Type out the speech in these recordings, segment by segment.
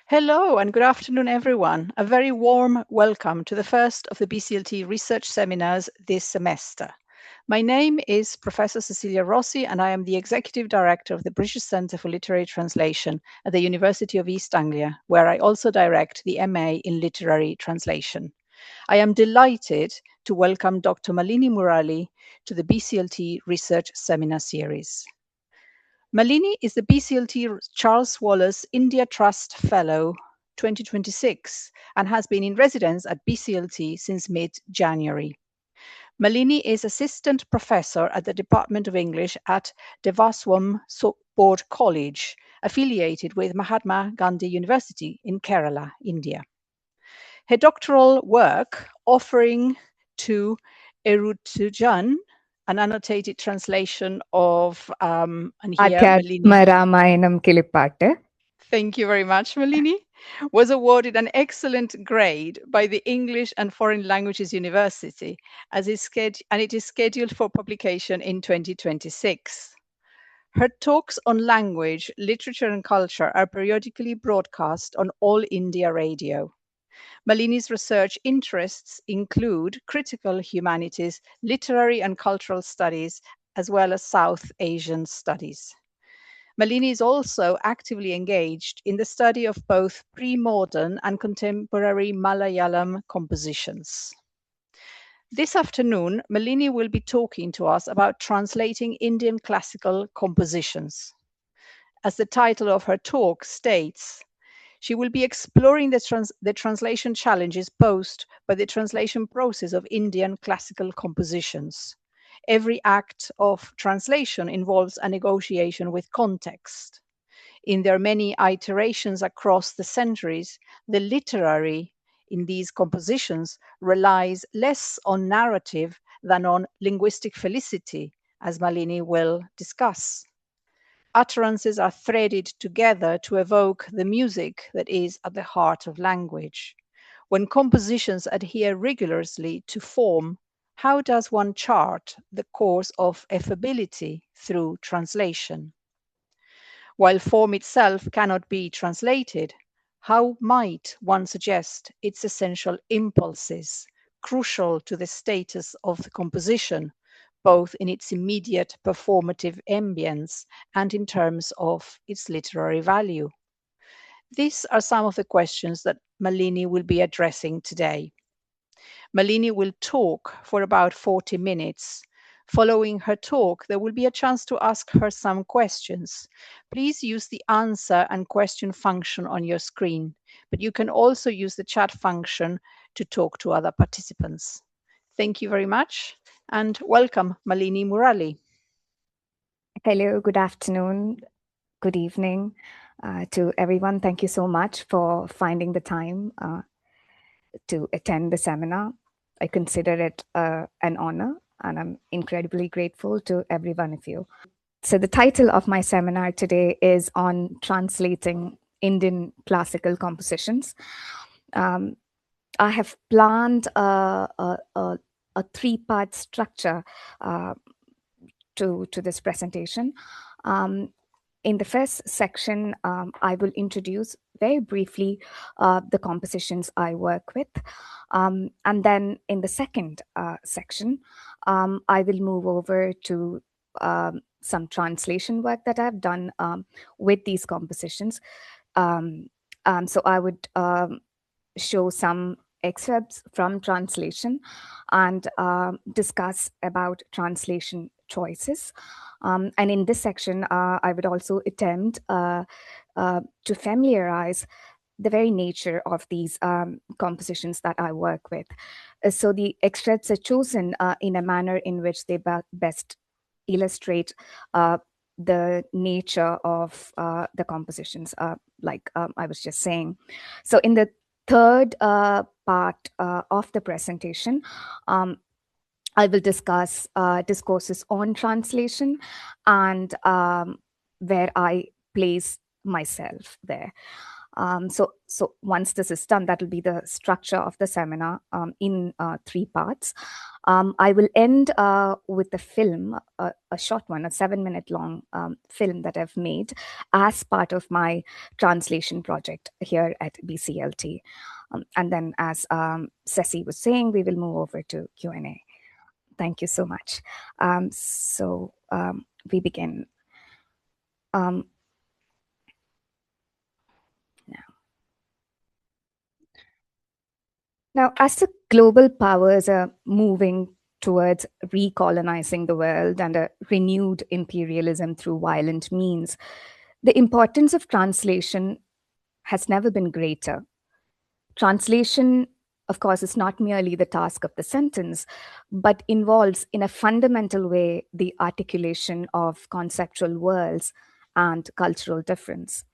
Hello and good afternoon, everyone. A very warm welcome to the first of the BCLT research seminars this semester. My name is Professor Cecilia Rossi, and I am the Executive Director of the British Centre for Literary Translation at the University of East Anglia, where I also direct the MA in Literary Translation. I am delighted to welcome Dr. Malini Murali to the BCLT Research Seminar Series. Malini is the BCLT Charles Wallace India Trust Fellow 2026 and has been in residence at BCLT since mid-January. Malini is Assistant Professor at the Department of English at Devaswam Board College, affiliated with Mahatma Gandhi University in Kerala, India. Her doctoral work, offering to Ezhutachan, an annotated translation of and here Malini. Adhyatmaramayanam Kilipattu. Thank you very much, Malini. Was awarded an excellent grade by the English and Foreign Languages University and it is scheduled for publication in 2026. Her talks on language, literature and culture are periodically broadcast on All India Radio. Malini's research interests include critical humanities, literary and cultural studies, as well as South Asian studies. Malini is also actively engaged in the study of both pre-modern and contemporary Malayalam compositions. This afternoon, Malini will be talking to us about translating Indian classical compositions. As the title of her talk states, she will be exploring the translation challenges posed by the translation process of Indian classical compositions. Every act of translation involves a negotiation with context. In their many iterations across the centuries, the literary in these compositions relies less on narrative than on linguistic felicity, as Malini will discuss. Utterances are threaded together to evoke the music that is at the heart of language. When compositions adhere rigorously to form, how does one chart the course of effability through translation? While form itself cannot be translated, how might one suggest its essential impulses, crucial to the status of the composition, both in its immediate performative ambience and in terms of its literary value? These are some of the questions that Malini will be addressing today. Malini will talk for about 40 minutes. Following her talk, there will be a chance to ask her some questions. Please use the answer and question function on your screen, but you can also use the chat function to talk to other participants. Thank you very much and welcome, Malini Murali. Hello, good afternoon, good evening to everyone. Thank you so much for finding the time to attend the seminar. I consider it an honor, and I'm incredibly grateful to every one of you. So the title of my seminar today is on translating Indian classical compositions. I have planned a three-part structure to this presentation. In the first section, I will introduce very briefly the compositions I work with. And then in the second section, I will move over to some translation work that I've done with these compositions. So I would show some excerpts from translation and discuss about translation choices. And in this section, I would also attempt to familiarize the very nature of these compositions that I work with. So the extracts are chosen in a manner in which they best illustrate the nature of the compositions, like I was just saying. So in the third part of the presentation, I will discuss discourses on translation and where I place myself there. So once this is done, that will be the structure of the seminar in 3 parts. I will end with a film, a short one, a 7-minute long film that I've made as part of my translation project here at BCLT. And then, as Ceci was saying, we will move over to Q&A. Thank you so much. We begin. Now, as the global powers are moving towards recolonizing the world and a renewed imperialism through violent means, the importance of translation has never been greater. Translation, of course, is not merely the task of the sentence, but involves in a fundamental way the articulation of conceptual worlds and cultural difference.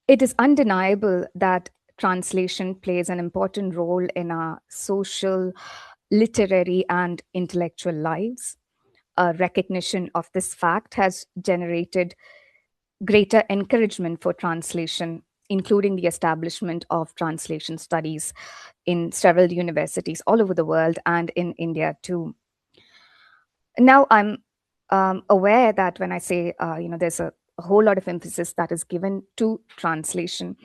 It is undeniable that translation plays an important role in our social, literary, and intellectual lives. A recognition of this fact has generated greater encouragement for translation, including the establishment of translation studies in several universities all over the world and in India too. Now, I'm aware that when I say, there's a whole lot of emphasis that is given to translation.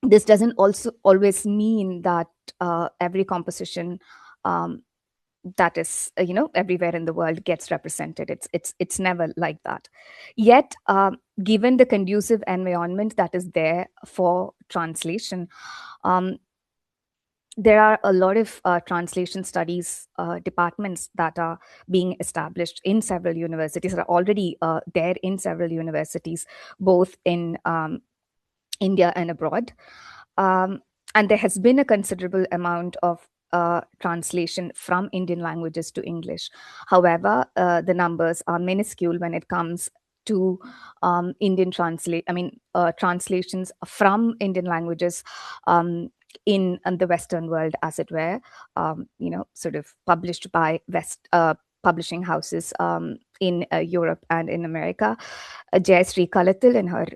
This doesn't also always mean that every composition that is everywhere in the world gets represented. It's never like that. Yet, given the conducive environment that is there for translation, there are a lot of translation studies departments that are being established in several universities, that are already there in several universities, both in India and abroad. And there has been a considerable amount of translation from Indian languages to English. However, the numbers are minuscule when it comes to translations from Indian languages in the Western world, as it were, sort of published by publishing houses in Europe and in America. Jayashree Kalathil, in her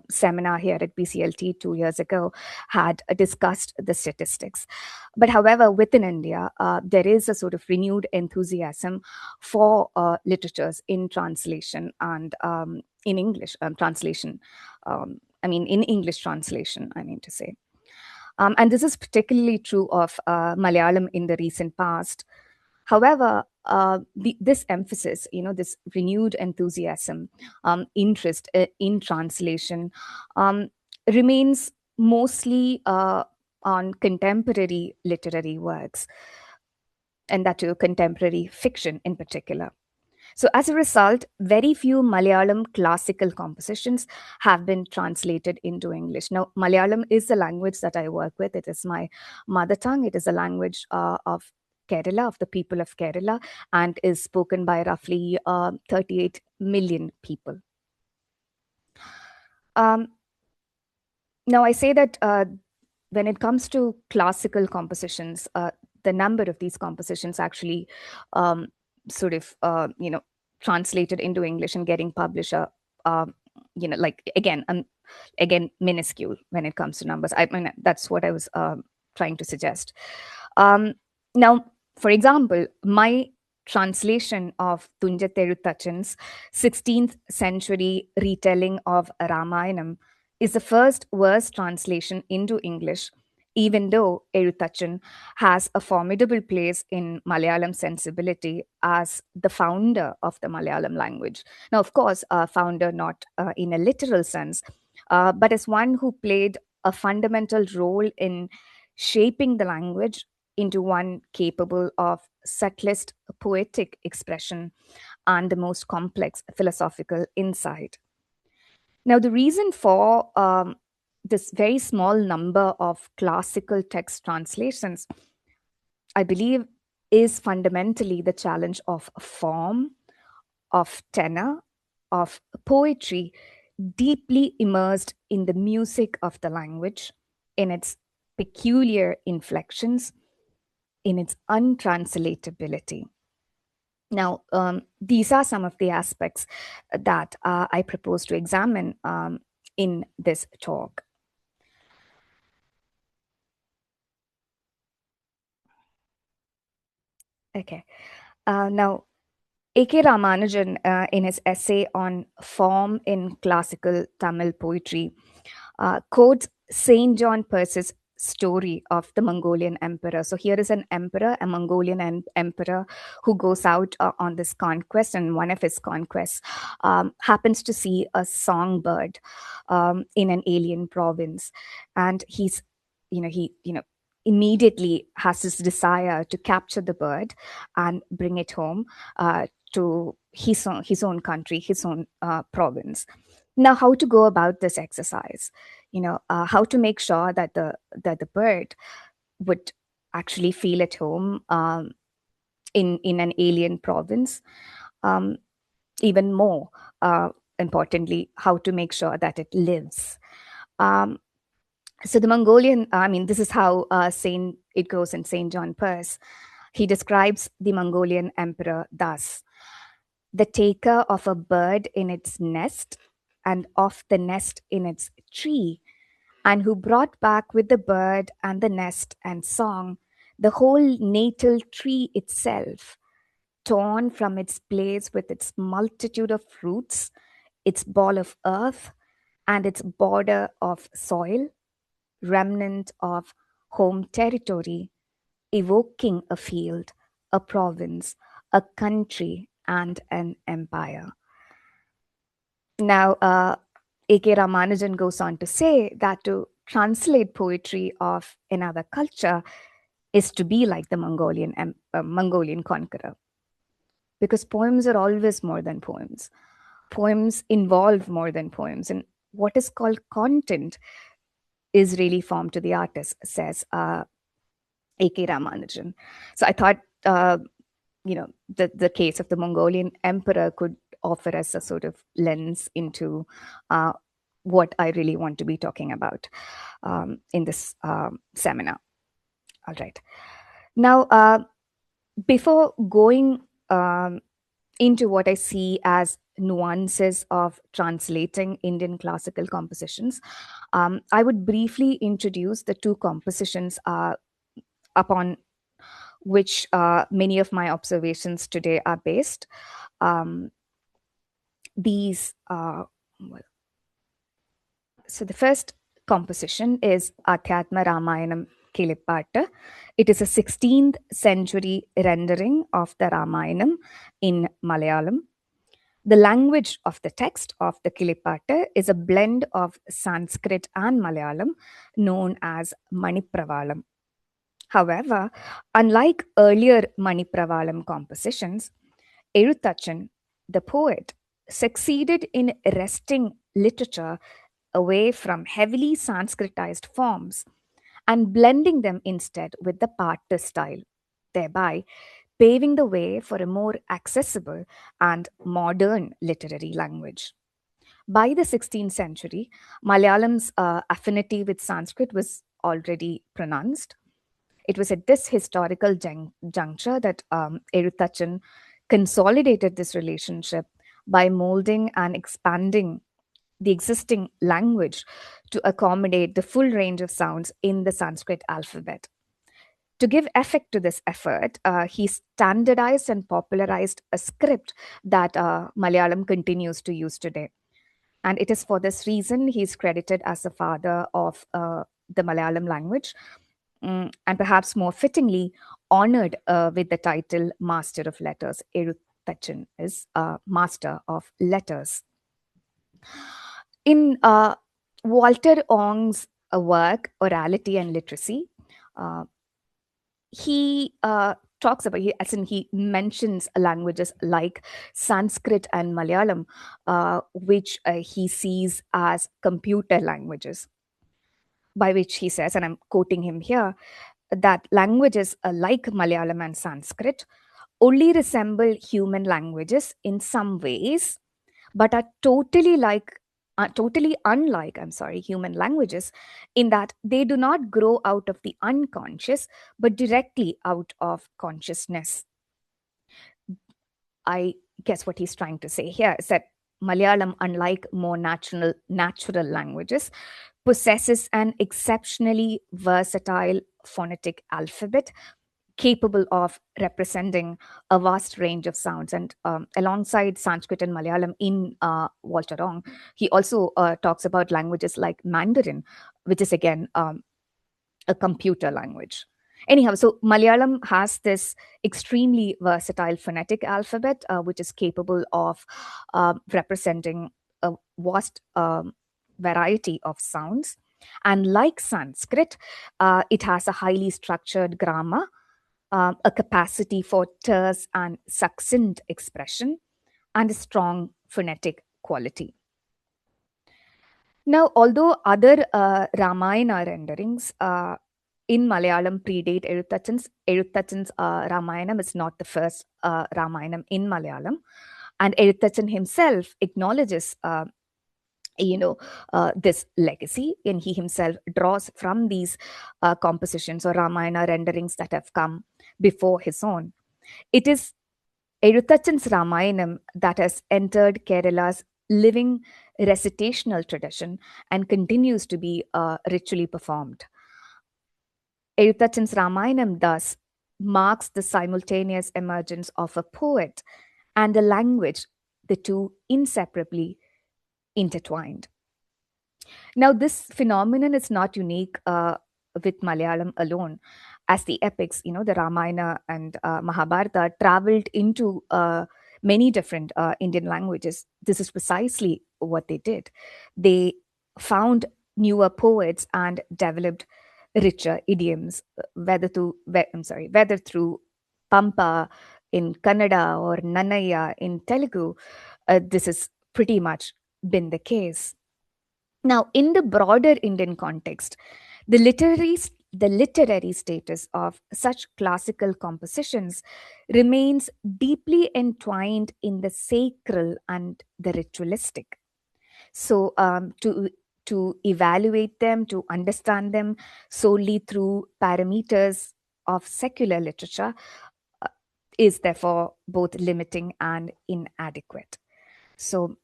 seminar here at BCLT 2 years ago, had discussed the statistics. But however, within India, there is a sort of renewed enthusiasm for literatures in translation and in English translation. In English translation, I mean to say. And this is particularly true of Malayalam in the recent past. However, this emphasis, this renewed enthusiasm, interest in translation remains mostly on contemporary literary works, and that too contemporary fiction in particular. So as a result, very few Malayalam classical compositions have been translated into English. Now, Malayalam is the language that I work with. It is my mother tongue. It is a language of Kerala, of the people of Kerala, and is spoken by roughly 38 million people. Now, I say that when it comes to classical compositions, the number of these compositions actually translated into English and getting published again minuscule when it comes to numbers. I mean, that's what I was trying to suggest. Now, for example, my translation of Ezhutachan's 16th century retelling of Ramayanam is the first verse translation into English, even though Ezhutachan has a formidable place in Malayalam sensibility as the founder of the Malayalam language. Now, of course, founder not in a literal sense, but as one who played a fundamental role in shaping the language into one capable of subtlest poetic expression and the most complex philosophical insight. Now, the reason for this very small number of classical text translations, I believe, is fundamentally the challenge of form, of tenor, of poetry, deeply immersed in the music of the language, in its peculiar inflections, in its untranslatability. Now, these are some of the aspects that I propose to examine in this talk. Okay. Now, A.K. Ramanujan, in his essay on form in classical Tamil poetry, quotes Saint John Percy's story of the Mongolian emperor. So here is an emperor, a Mongolian emperor, who goes out on this conquest, and one of his conquests happens to see a songbird in an alien province, and he immediately has this desire to capture the bird and bring it home to his own country, his own province. Now, how to go about this exercise? How to make sure that the bird would actually feel at home in an alien province. Um, Even more importantly, how to make sure that it lives. Um, so the Mongolian, I mean, this is how it goes in Saint John Perse. He describes the Mongolian emperor thus: the taker of a bird in its nest and of the nest in its tree, and who brought back with the bird and the nest and song the whole natal tree itself, torn from its place with its multitude of fruits, its ball of earth, and its border of soil, remnant of home territory, evoking a field, a province, a country, and an empire. Now, A.K. Ramanujan goes on to say that to translate poetry of another culture is to be like the Mongolian conqueror. Because poems are always more than poems. Poems involve more than poems. And what is called content is really formed to the artist, says A.K. Ramanujan. So I thought, the case of the Mongolian emperor could offer us a sort of lens into what I really want to be talking about in this seminar. All right. Now, before going into what I see as nuances of translating Indian classical compositions, I would briefly introduce the two compositions upon which many of my observations today are based. Um, these So the first composition is Adhyatmaramayanam Kilipattu. It is a 16th century rendering of the Ramayanam in Malayalam. The language of the text of the Kilipattu is a blend of Sanskrit and Malayalam known as Manipravalam. However, unlike earlier Manipravalam compositions, Ezhutachan, the poet, succeeded in wresting literature away from heavily Sanskritized forms and blending them instead with the Pattu style, thereby paving the way for a more accessible and modern literary language. By the 16th century, Malayalam's affinity with Sanskrit was already pronounced. It was at this historical juncture that Ezhutachan consolidated this relationship by molding and expanding the existing language to accommodate the full range of sounds in the Sanskrit alphabet. To give effect to this effort, he standardized and popularized a script that Malayalam continues to use today. And it is for this reason he's credited as the father of the Malayalam language, and perhaps more fittingly, honored with the title Master of Letters. Ezhutachan is Master of Letters. In Walter Ong's work, Orality and Literacy, uh, he talks about, he mentions languages like Sanskrit and Malayalam, which he sees as computer languages, by which he says, and I'm quoting him here, that languages like Malayalam and Sanskrit only resemble human languages in some ways, but are totally unlike, human languages, in that they do not grow out of the unconscious, but directly out of consciousness. I guess what he's trying to say here is that Malayalam, unlike more natural languages, possesses an exceptionally versatile phonetic alphabet capable of representing a vast range of sounds. And alongside Sanskrit and Malayalam in Walter Ong, he also talks about languages like Mandarin, which is again a computer language. Anyhow, so Malayalam has this extremely versatile phonetic alphabet, which is capable of representing a vast variety of sounds. And like Sanskrit, it has a highly structured grammar, a capacity for terse and succinct expression, and a strong phonetic quality. Now, although other Ramayana renderings in Malayalam predate Ezhutachan's Ramayanam is not the first Ramayanam in Malayalam, and Ezhutachan himself acknowledges this legacy, and he himself draws from these compositions or Ramayana renderings that have come before his own. It is Ezhutachan's Ramayanam that has entered Kerala's living recitational tradition and continues to be ritually performed. Ezhutachan's Ramayanam thus marks the simultaneous emergence of a poet and a language, the two inseparably intertwined. Now, this phenomenon is not unique with Malayalam alone, as the epics, the Ramayana and Mahabharata, traveled into many different Indian languages. This is precisely what they did. They found newer poets and developed richer idioms, whether through Pampa in Kannada or Nannaya in Telugu. This has pretty much been the case. Now, in the broader Indian context, the literary status of such classical compositions remains deeply entwined in the sacral and the ritualistic. So, to evaluate them, to understand them solely through parameters of secular literature uh, is therefore both limiting and inadequate. So,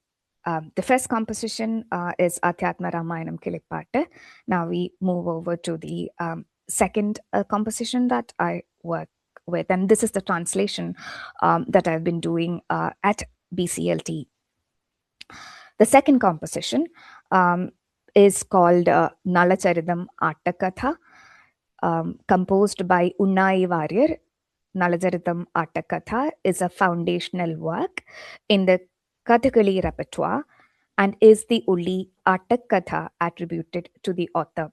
the first composition is Adhyatmaramayanam Kilipattu. Now we move over to the second composition that I work with, and this is the translation that I've been doing at BCLT. The second composition is called Nalacharitam Attakatha, composed by Unnayi Warrier. Nalacharitam Attakatha is a foundational work in the Kathakali repertoire and is the only Attakatha attributed to the author.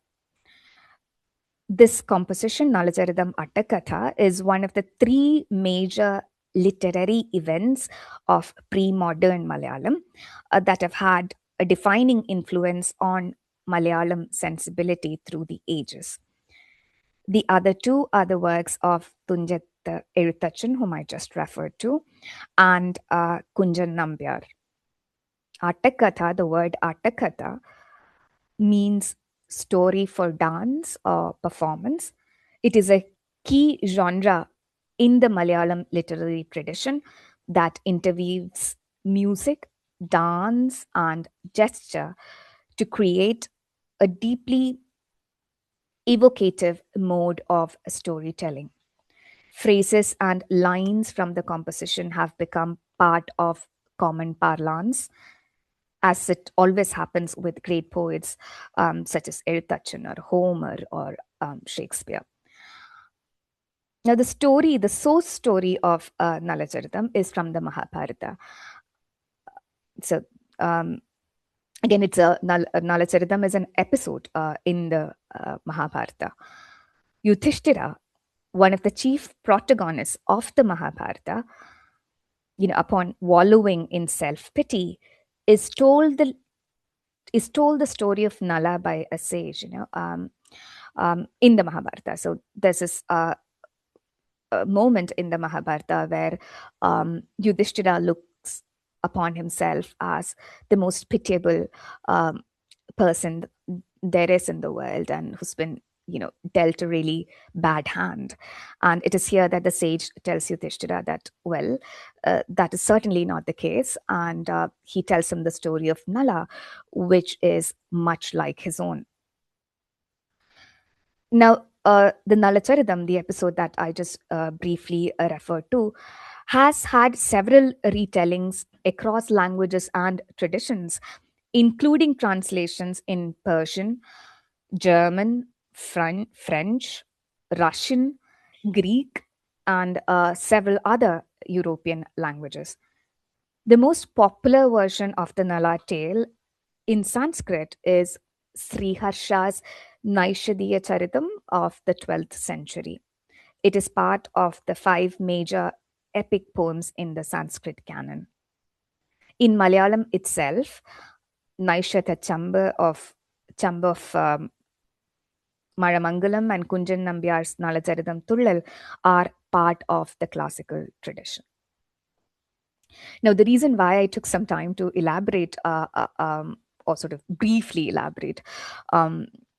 This composition, Nalacharitam Attakatha, is one of the three major literary events of pre-modern Malayalam that have had a defining influence on Malayalam sensibility through the ages. The other two are the works of Tunjat Ezhutachan, whom I just referred to, and Kunjan Nambyar. Attakatha, the word Attakatha, means story for dance or performance. It is a key genre in the Malayalam literary tradition that interweaves music, dance, and gesture to create a deeply evocative mode of storytelling. Phrases and lines from the composition have become part of common parlance, as it always happens with great poets such as Ezhutachan or Homer or Shakespeare. Now, the source story of Nalacharitam is from the Mahabharata. So, again, Nalacharitam is an episode in the Mahabharata. Yudhishthira, one of the chief protagonists of the Mahabharata, upon wallowing in self-pity, is told the story of Nala by a sage, in the Mahabharata. So there's this a moment in the Mahabharata where Yudhishthira looks upon himself as the most pitiable person there is in the world, and who's been dealt a really bad hand. And it is here that the sage tells Yudhishthira that, well, that is certainly not the case. And he tells him the story of Nala, which is much like his own. Now, the Nalacharitam, the episode that I just briefly referred to, has had several retellings across languages and traditions, including translations in Persian, German, French, Russian, Greek, and several other European languages. The most popular version of the Nala tale in Sanskrit is Sriharsha's Naishadhiya Charitam of the 12th century. It is part of the five major epic poems in the Sanskrit canon. In Malayalam itself, Naishadha Chamba of Maramangalam and Kunjan Nambyar's Nalacharitam Tullal are part of the classical tradition. Now, the reason why I took some time to elaborate, or sort of briefly elaborate,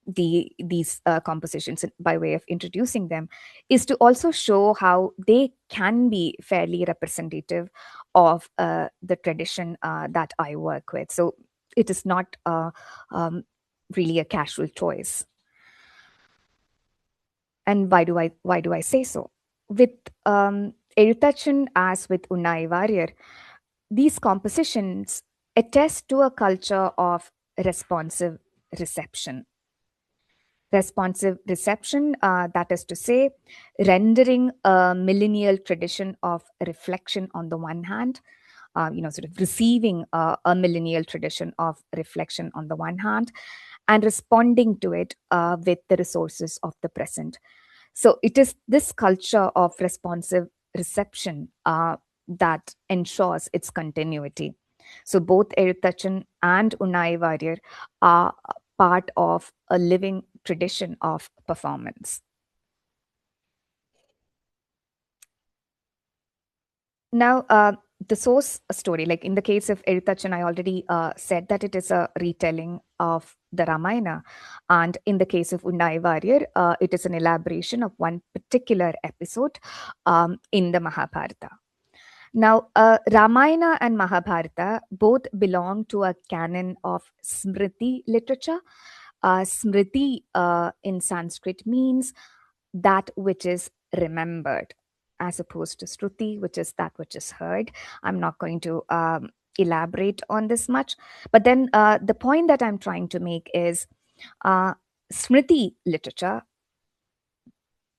these compositions by way of introducing them, is to also show how they can be fairly representative of the tradition that I work with. So it is not really a casual choice. And why do I say so? With Ezhutachan as with Unnayi Warrier, these compositions attest to a culture of responsive reception. Responsive reception, that is to say, rendering a millennial tradition of reflection on the one hand, sort of receiving a millennial tradition of reflection on the one hand, and responding to it with the resources of the present. So it is this culture of responsive reception that ensures its continuity. So both Ezhutachan and Unnayi Warrior are part of a living tradition of performance. Now, the source story, like in the case of Ezhutachan, I already said that it is a retelling of the Ramayana. And in the case of Unnayi Warrior, it is an elaboration of one particular episode in the Mahabharata. Now, Ramayana and Mahabharata both belong to a canon of Smriti literature. Smriti in Sanskrit means that which is remembered, as opposed to Shruti, which is that which is heard. I'm not going to elaborate on this much. But then the point that I'm trying to make is Smriti literature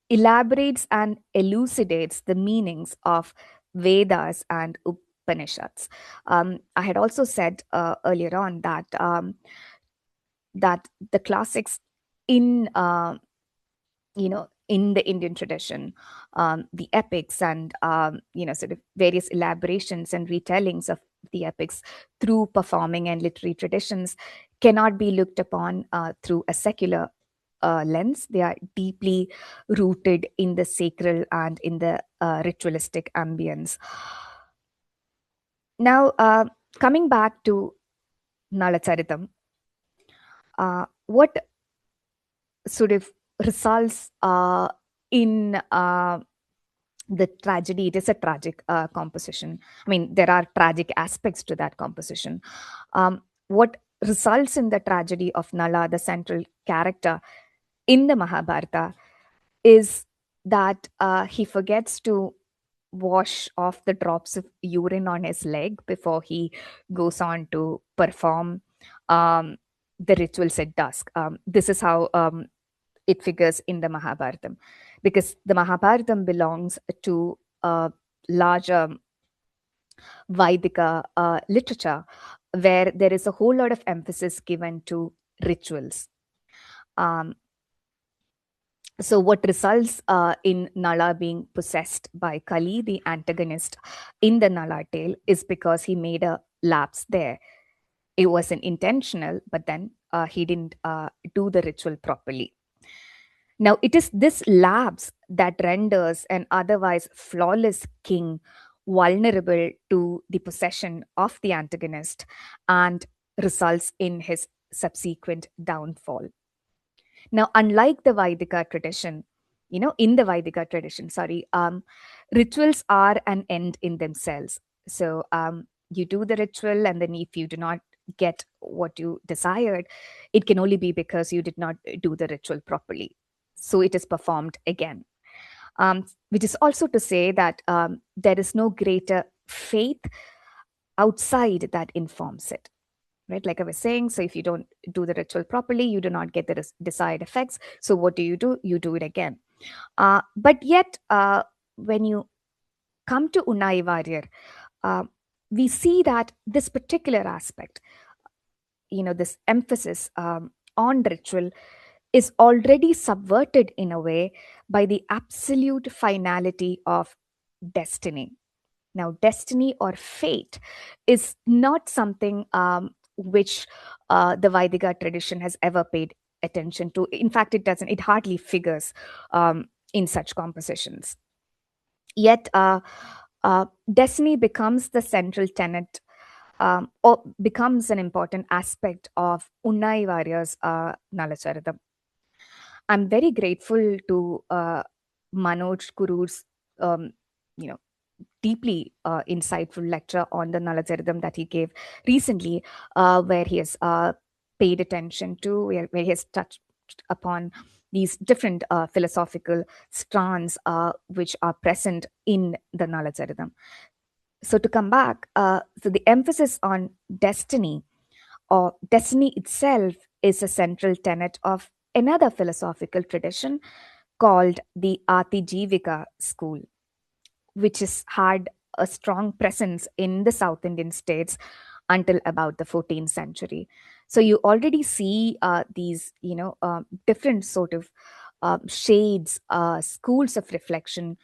elaborates and elucidates the meanings of Vedas and Upanishads. I had also said earlier on that the classics in in the Indian tradition, the epics and sort of various elaborations and retellings of the epics through performing and literary traditions cannot be looked upon through a secular lens. They are deeply rooted in the sacral and in the ritualistic ambience. Now, coming back to Nalacharitam, what sort of results in the tragedy? It is a tragic composition. I mean, there are tragic aspects to that composition. What results in the tragedy of Nala, the central character in the Mahabharata, is that he forgets to wash off the drops of urine on his leg before he goes on to perform the rituals at dusk. This is how it figures in the Mahabharatam, because the Mahabharatam belongs to a larger Vaidika literature where there is a whole lot of emphasis given to rituals. So what results in Nala being possessed by Kali, the antagonist in the Nala tale, is because he made a lapse there. It wasn't intentional, but then he didn't do the ritual properly. Now, it is this lapse that renders an otherwise flawless king vulnerable to the possession of the antagonist and results in his subsequent downfall. Now, unlike the Vaidika tradition, in the Vaidika tradition, rituals are an end in themselves. So you do the ritual, and then if you do not get what you desired, it can only be because you did not do the ritual properly. So it is performed again. Which is also to say that there is no greater faith outside that informs it. Right, like I was saying, so if you don't do the ritual properly, you do not get the desired effects. So what do? You do it again. But yet, when you come to Unnayi Warrior, uh, we see that this particular aspect, this emphasis on ritual, is already subverted in a way by the absolute finality of destiny. Now, destiny or fate is not something which the Vaidika tradition has ever paid attention to. In fact, it doesn't, it hardly figures in such compositions. Yet, destiny becomes the central tenet or becomes an important aspect of Unnayi Warrior's Nalacharitam. I'm very grateful to Manoj Kuru's, um, you know, deeply insightful lecture on the Nalacharitam that he gave recently, where he has paid attention to, where he has touched upon these different philosophical strands which are present in the Nalacharitam. So to come back, so the emphasis on destiny or destiny itself is a central tenet of another philosophical tradition called the Atijivika school, which has had a strong presence in the South Indian states until about the 14th century. So you already see these, different sort of shades, schools of reflection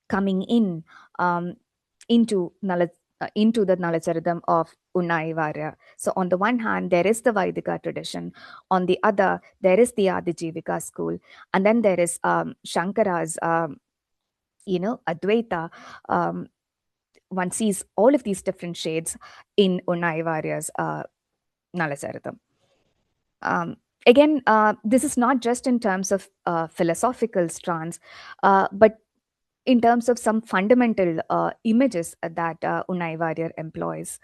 coming in um, into into the Nalacharitam of Unnayi Varya. So on the one hand, there is the Vaidika tradition. On the other, there is the Adijivika school. And then there is Shankara's Advaita. One sees all of these different shades in Unnayi Varya's Nalacharitam. Again, this is not just in terms of philosophical strands, but in terms of some fundamental images that Unnayi Varya employs.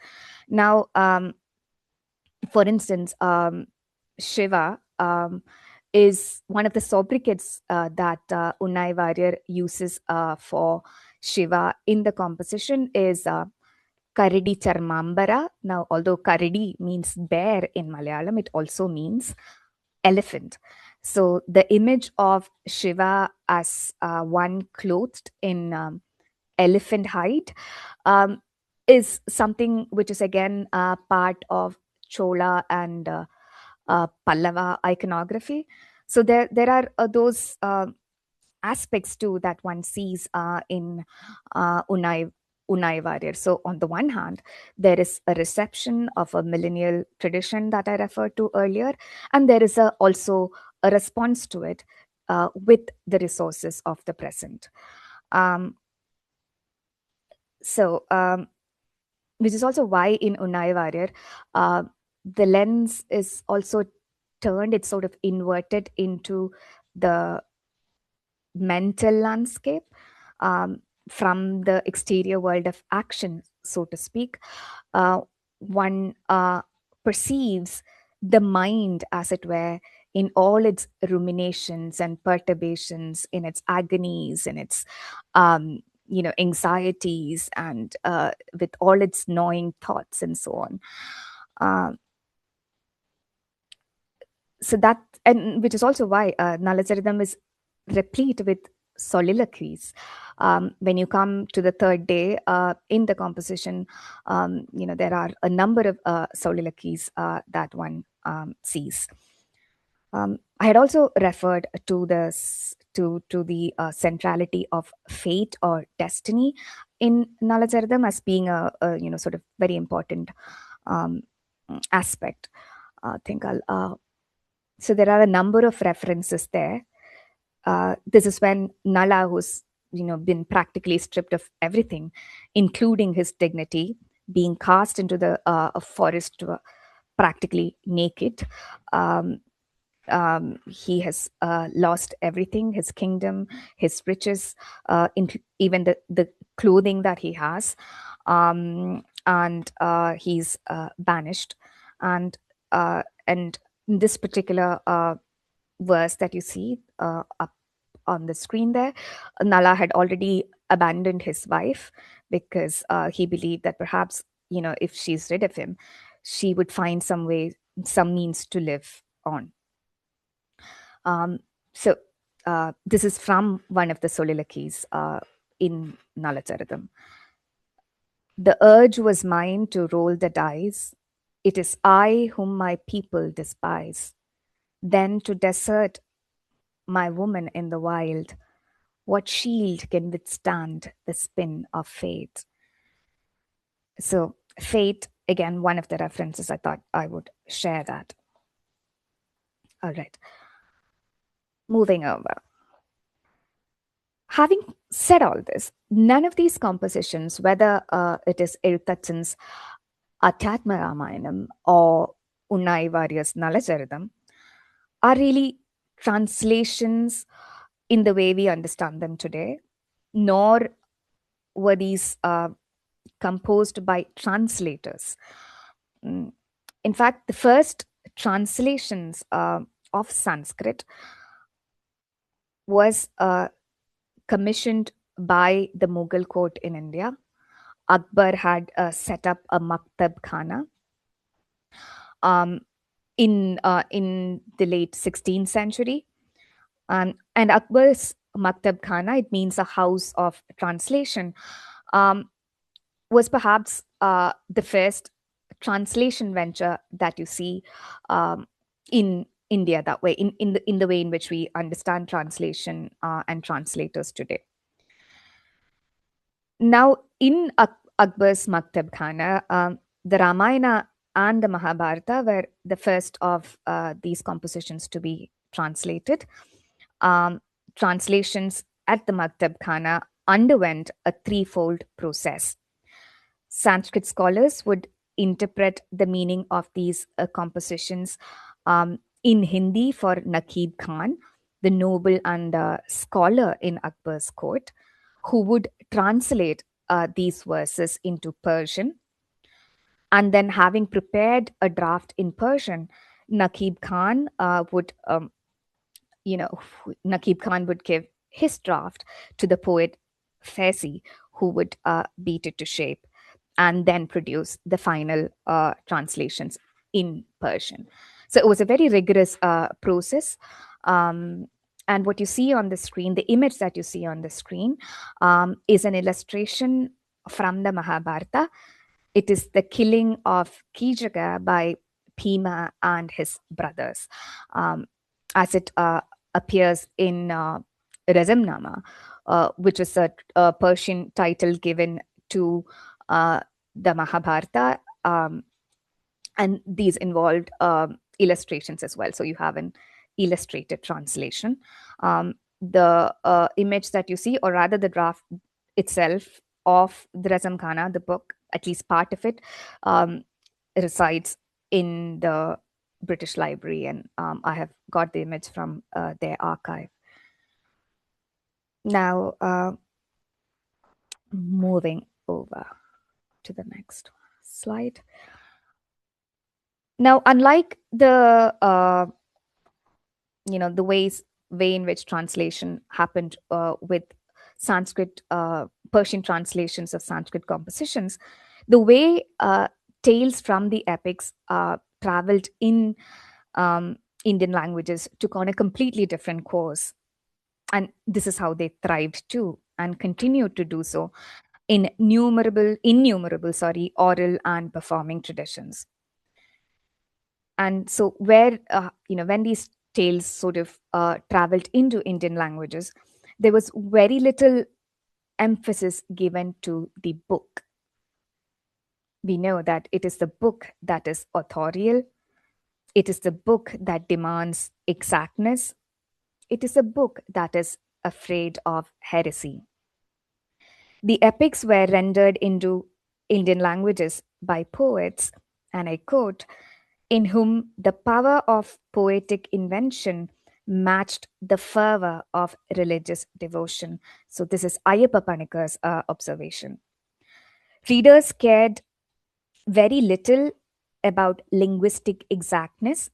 Now, for instance, Shiva is one of the sobriquets that Unnayi Warrior uses for Shiva in the composition is Karidi Charmambara. Now, although Karidi means bear in Malayalam, it also means elephant. So the image of Shiva as one clothed in elephant hide um, is something which is again part of Chola and Pallava iconography. So there are those aspects too that one sees in Unnayi Warrior. So on the one hand, there is a reception of a millennial tradition that I referred to earlier, and there is also a response to it with the resources of the present. Um, so, which is also why in Unnayi Warrior, the lens is also turned, it's sort of inverted into the mental landscape from the exterior world of action, so to speak. One perceives the mind, as it were, in all its ruminations and perturbations, in its agonies, in its anxieties, and with all its gnawing thoughts and so on. Um, so that, and which is also why Nalacharitam is replete with soliloquies. When you come to the third day in the composition, there are a number of soliloquies that one sees. I had also referred to this to the centrality of fate or destiny in Nalacharitam as being a sort of very important um, aspect. I think I'll. So there are a number of references there. This is when Nala, who's been practically stripped of everything, including his dignity, being cast into the forest practically naked. Um, He has lost everything, his kingdom, his riches, even the clothing that he has. And he's banished. And this particular verse that you see up on the screen there, Nala had already abandoned his wife because he believed that perhaps, if she's rid of him, she would find some way, some means to live on. So this is from one of the soliloquies in Nalacharitam. The urge was mine to roll the dice. It is I whom my people despise. Then to desert my woman in the wild, what shield can withstand the spin of fate? So, fate, again, one of the references I thought I would share that. All right. Moving over. Having said all this, none of these compositions, whether it is Ezhutachan's Adhyatmaramayanam or Unnayi Warrier's Nalacharitam, are really translations in the way we understand them today, nor were these composed by translators. In fact, the first translations of Sanskrit was commissioned by the Mughal court in India. Akbar had set up a maktab khana in the late 16th century. And Akbar's maktab khana, it means a house of translation, was perhaps the first translation venture that you see in India that way, in the way in which we understand translation and translators today. Now, in Akbar's Maktab Khana, the Ramayana and the Mahabharata were the first of these compositions to be translated. Translations at the Maktab Khana underwent a threefold process. Sanskrit scholars would interpret the meaning of these compositions in Hindi for Naqib Khan, the noble and scholar in Akbar's court, who would translate these verses into Persian. And then, having prepared a draft in Persian, Naqib Khan Naqib Khan would give his draft to the poet Faizi, who would beat it to shape and then produce the final translations in Persian. So it was a very rigorous process. And what you see on the screen, the image that you see on the screen, is an illustration from the Mahabharata. It is the killing of Kijaka by Bhima and his brothers, as it appears in Razamnama, which is a Persian title given to the Mahabharata, and these involved illustrations as well. So you have an illustrated translation. The image that you see, or rather the draft itself of the Razam Khana, the book, at least part of it, resides in the British Library, and I have got the image from their archive. Now, moving over to the next slide. Now, unlike the way in which translation happened with Sanskrit, Persian translations of Sanskrit compositions, the way tales from the epics traveled in Indian languages took on a completely different course. And this is how they thrived too, and continued to do so in innumerable oral and performing traditions. And so when these tales sort of traveled into Indian languages, there was very little emphasis given to the book. We know that it is the book that is authorial. It is the book that demands exactness. It is a book that is afraid of heresy. The epics were rendered into Indian languages by poets, and I quote, in whom the power of poetic invention matched the fervor of religious devotion. So, this is Ayyappa Panikar's observation. Readers cared very little about linguistic exactness,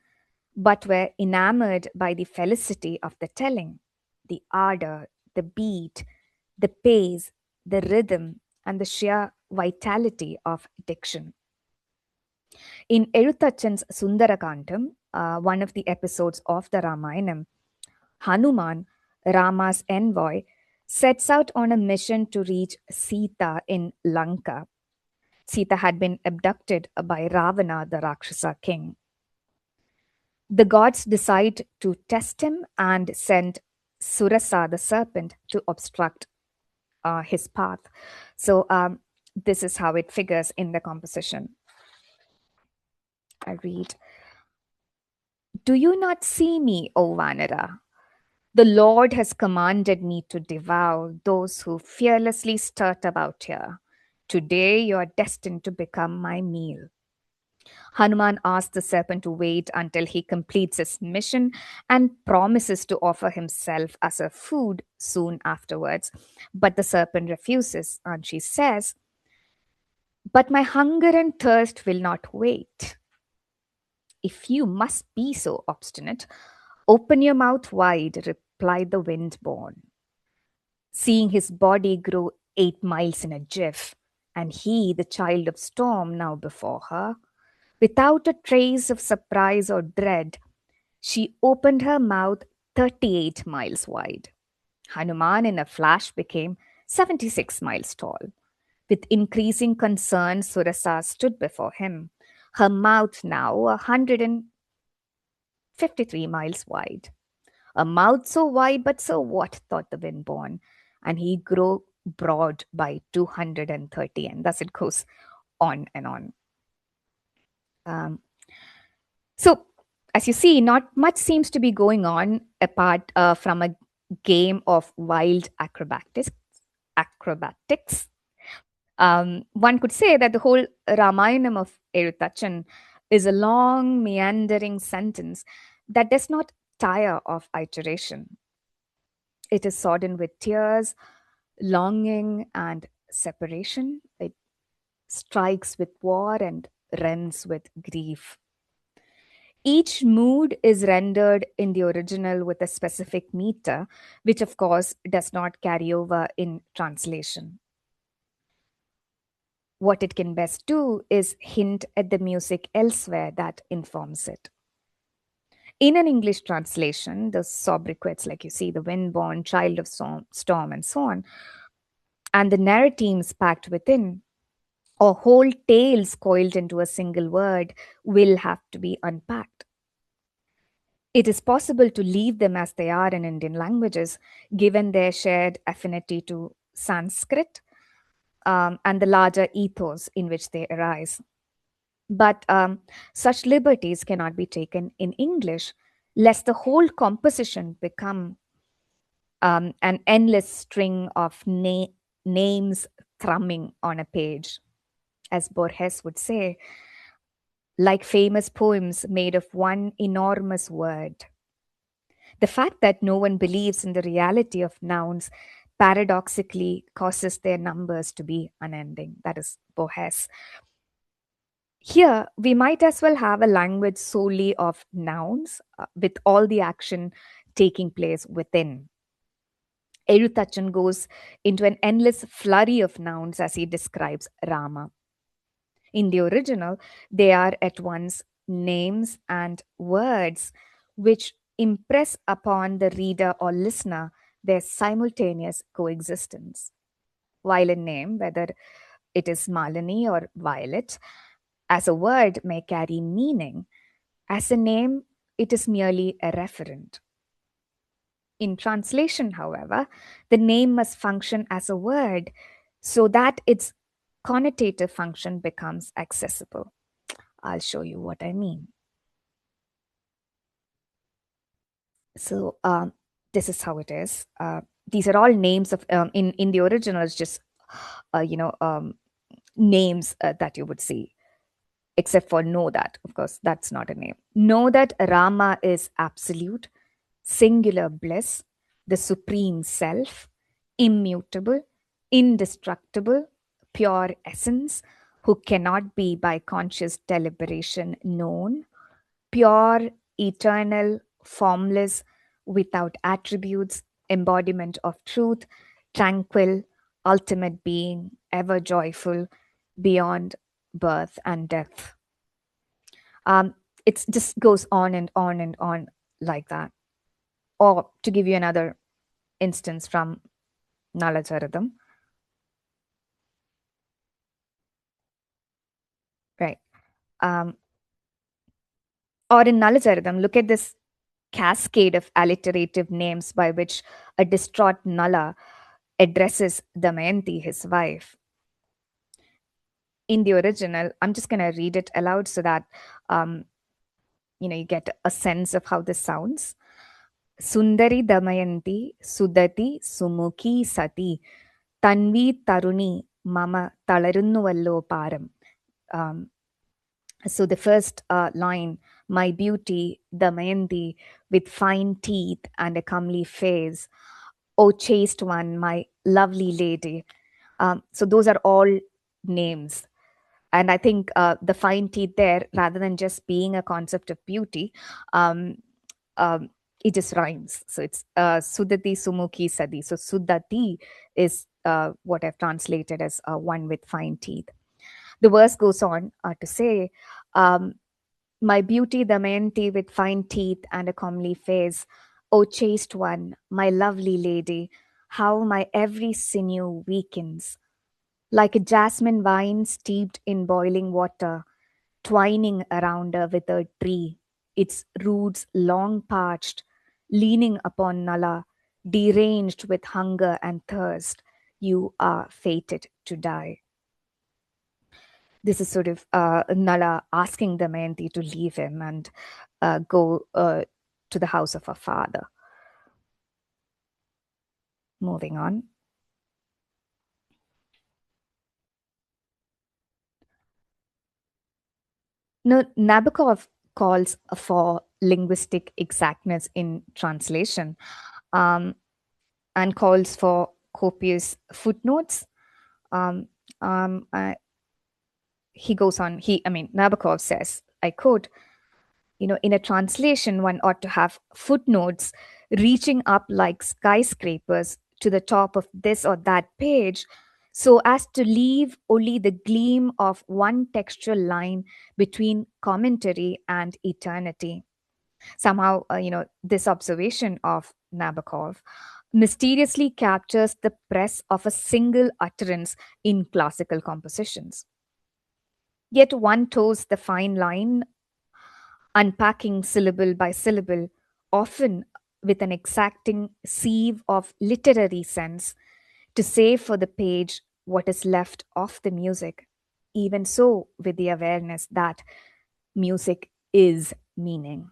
but were enamored by the felicity of the telling, the ardor, the beat, the pace, the rhythm, and the sheer vitality of diction. In Ezhutachan's Sundarakandam, one of the episodes of the Ramayana, Hanuman, Rama's envoy, sets out on a mission to reach Sita in Lanka. Sita had been abducted by Ravana, the Rakshasa king. The gods decide to test him and send Surasa, the serpent, to obstruct his path. So, this is how it figures in the composition. I read, "Do you not see me, O Vanara? The Lord has commanded me to devour those who fearlessly start about here. Today you are destined to become my meal." Hanuman asks the serpent to wait until he completes his mission and promises to offer himself as a food soon afterwards. But the serpent refuses, and she says, "But my hunger and thirst will not wait. If you must be so obstinate, open your mouth wide," replied the wind born. Seeing his body grow 8 miles in a jiff, and he, the child of storm, now before her, without a trace of surprise or dread, she opened her mouth 38 miles wide. Hanuman in a flash became 76 miles tall. With increasing concern, Surasa stood before him, her mouth now 153 miles wide. A mouth so wide, but so what, thought the windborn, and he grew broad by 230, and thus it goes on and on. So, as you see, not much seems to be going on apart from a game of wild acrobatics. Acrobatics. One could say that the whole Ramayanam of Ezhutachan is a long, meandering sentence that does not tire of iteration. It is sodden with tears, longing, and separation. It strikes with war and rends with grief. Each mood is rendered in the original with a specific meter, which of course does not carry over in translation. What it can best do is hint at the music elsewhere that informs it. In an English translation, the sobriquets, like you see, the windborn, child of storm, and so on, and the narratives packed within, or whole tales coiled into a single word, will have to be unpacked. It is possible to leave them as they are in Indian languages, given their shared affinity to Sanskrit and the larger ethos in which they arise. But such liberties cannot be taken in English, lest the whole composition become an endless string of names thrumming on a page. As Borges would say, like famous poems made of one enormous word. The fact that no one believes in the reality of nouns paradoxically causes their numbers to be unending. That is Borges. Here, we might as well have a language solely of nouns with all the action taking place within. Ezhutachan goes into an endless flurry of nouns as he describes Rama. In the original, they are at once names and words which impress upon the reader or listener their simultaneous coexistence. While a name, whether it is Malini or Violet, as a word may carry meaning, as a name, it is merely a referent. In translation, however, the name must function as a word so that its connotative function becomes accessible. I'll show you what I mean. So this is how it is. These are all names of in the original. It's just names that you would see. except for know that. Of course, that's not a name. Know that Rama is absolute, singular bliss, the supreme self, immutable, indestructible, pure essence, who cannot be by conscious deliberation known, pure, eternal, formless, without attributes, embodiment of truth, tranquil, ultimate being, ever joyful, beyond birth and death. It just goes on and on and on like that. Or to give you another instance from Nalacharitam, right? Um, or in Nalacharitam, look at this cascade of alliterative names by which a distraught Nala addresses Damayanti, his wife. In the original, I'm just going to read it aloud so that um, you get a sense of how this sounds. Sundari Damayanti Sudati Sumukhi Sati Tanvi Taruni Mama Talarunnuvallo Param. So the first line, my beauty, Damayanti, with fine teeth and a comely face. O chaste one, my lovely lady. So those are all names. And I think the fine teeth there, rather than just being a concept of beauty, um, it just rhymes. So it's Sudati Sumukhi Sadi. So Sudati is what I've translated as one with fine teeth. The verse goes on to say, um, my beauty, Damayanti, with fine teeth and a comely face. O chaste one, my lovely lady, how my every sinew weakens. Like a jasmine vine steeped in boiling water, twining around a withered tree, its roots long parched, leaning upon Nala, deranged with hunger and thirst, you are fated to die. This is sort of Nala asking Damayanti to leave him and go to the house of her father. Moving on. Now, Nabokov calls for linguistic exactness in translation, um, and calls for copious footnotes. Um, um, uh, he goes on, Nabokov says, I quote, in a translation, one ought to have footnotes reaching up like skyscrapers to the top of this or that page so as to leave only the gleam of one textual line between commentary and eternity. Somehow, this observation of Nabokov mysteriously captures the press of a single utterance in classical compositions. Yet one toes the fine line, unpacking syllable by syllable, often with an exacting sieve of literary sense, to save for the page what is left of the music. Even so, with the awareness that music is meaning.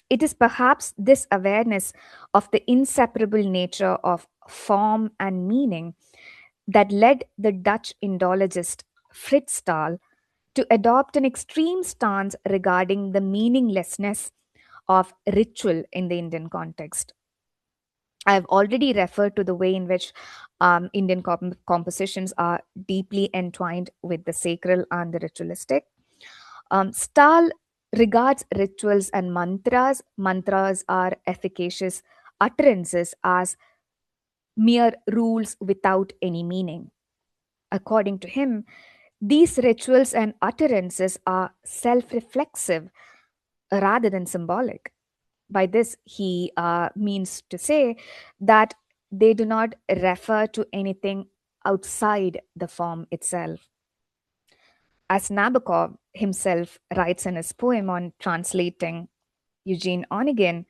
It is perhaps this awareness of the inseparable nature of form and meaning that led the Dutch Indologist Frits Staal to adopt an extreme stance regarding the meaninglessness of ritual in the Indian context. I've already referred to the way in which Indian compositions are deeply entwined with the sacral and the ritualistic. Stahl regards rituals and mantras. Mantras are efficacious utterances as mere rules without any meaning. According to him, these rituals and utterances are self reflexive rather than symbolic. By this, he means to say that they do not refer to anything outside the form itself. As Nabokov himself writes in his poem on translating Eugene Onegin,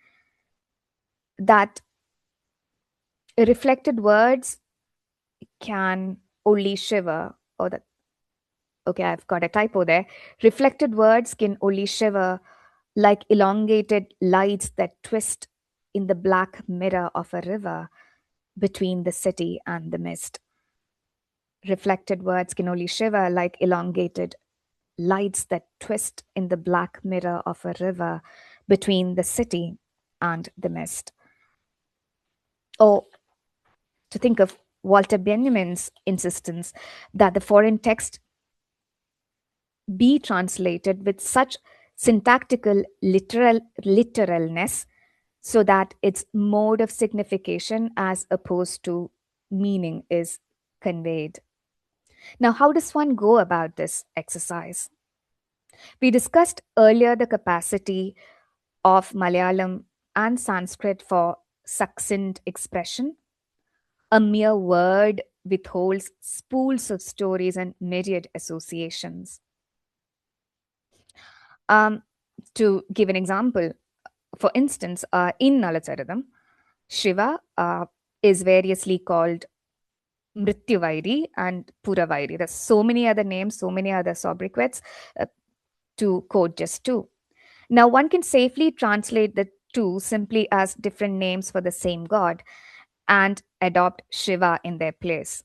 that reflected words can only shiver, or that, okay, I've got a typo there. Reflected words can only shiver like elongated lights that twist in the black mirror of a river between the city and the mist. Reflected words can only shiver like elongated lights that twist in the black mirror of a river between the city and the mist. Or to think of Walter Benjamin's insistence that the foreign text be translated with such syntactical literalness so that its mode of signification as opposed to meaning is conveyed. Now, how does one go about this exercise? We discussed earlier the capacity of Malayalam and Sanskrit for succinct expression. A mere word withholds spools of stories and myriad associations. Um, to give an example, for instance, in Nalacharitam, Shiva is variously called Mrithyuvairi and Puravairi. There's so many other names, so many other sobriquets, to quote just two. Now, one can safely translate the two simply as different names for the same god and adopt Shiva in their place.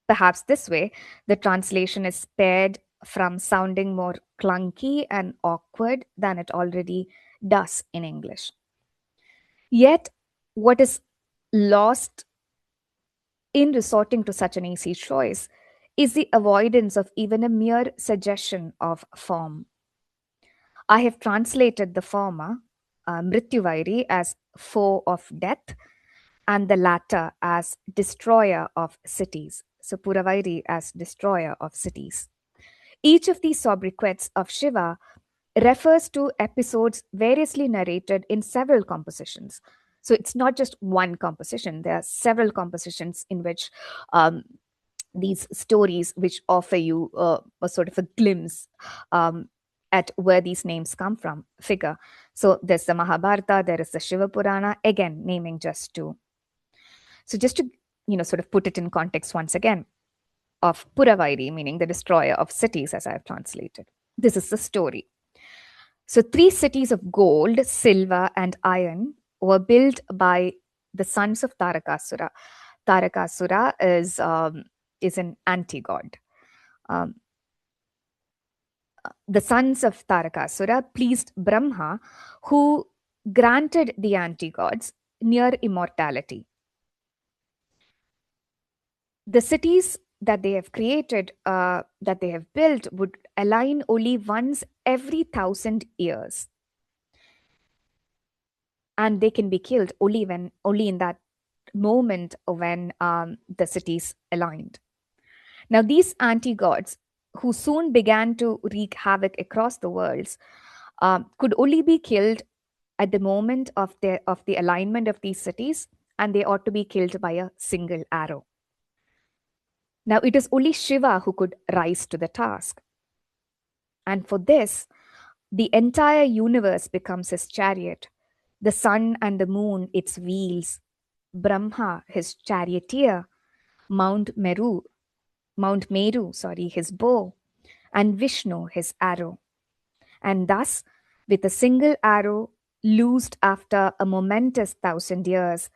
Perhaps this way, the translation is spared from sounding more clunky and awkward than it already does in English. Yet, what is lost in resorting to such an easy choice is the avoidance of even a mere suggestion of form. I have translated the former, Mrityuvairi, as foe of death, and the latter as destroyer of cities. So, Puravairi as destroyer of cities. Each of these sobriquets of Shiva refers to episodes variously narrated in several compositions. So it's not just one composition, there are several compositions in which these stories which offer you a sort of a glimpse um, at where these names come from figure. So there's the Mahabharata, there is the Shiva Purana, again naming just two. So just to sort of put it in context once again, of Puravairi, meaning the destroyer of cities, as I have translated. This is the story. So, three cities of gold, silver, and iron were built by the sons of Tarakasura. Tarakasura is an anti god. Um, the sons of Tarakasura pleased Brahma, who granted the anti gods near immortality. The cities that they have created, that they have built, would align only once every 1,000 years, and they can be killed only in that moment when the cities aligned. Now, these anti-gods, who soon began to wreak havoc across the worlds, could only be killed at the moment of the alignment of these cities, and they ought to be killed by a single arrow. Now, it is only Shiva who could rise to the task. And for this, the entire universe becomes his chariot, the sun and the moon its wheels, Brahma his charioteer, Mount Meru, his bow, and Vishnu his arrow. And thus, with a single arrow loosed after a momentous 1,000 years,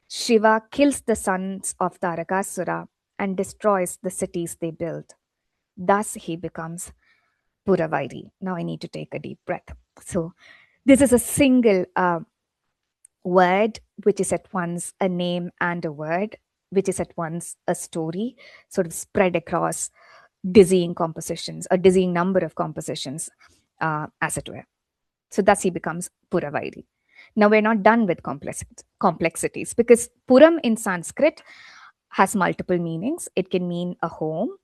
Shiva kills the sons of Tarakasura and destroys the cities they built. Thus, he becomes Puravairi. Now, I need to take a deep breath. So, this is a single word which is at once a name and a word, which is at once a story, sort of spread across dizzying compositions, a dizzying number of compositions, as it were. So thus he becomes Puravairi. Now we're not done with complexities, because Puram in Sanskrit has multiple meanings. It can mean a home,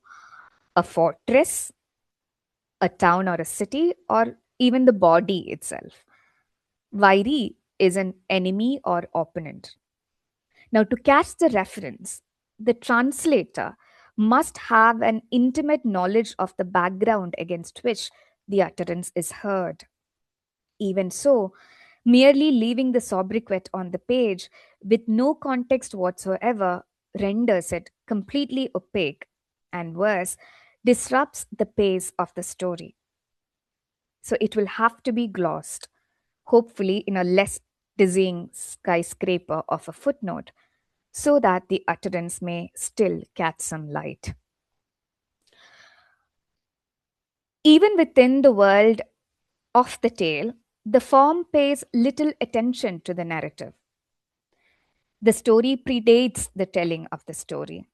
a fortress, a town or a city, or even the body itself. Vairi is an enemy or opponent. Now, to catch the reference, the translator must have an intimate knowledge of the background against which the utterance is heard. Even so, merely leaving the sobriquet on the page with no context whatsoever renders it completely opaque and worse, disrupts the pace of the story. So it will have to be glossed, hopefully in a less dizzying skyscraper of a footnote, so that the utterance may still catch some light. Even within the world of the tale, the form pays little attention to the narrative. The story predates the telling of the story.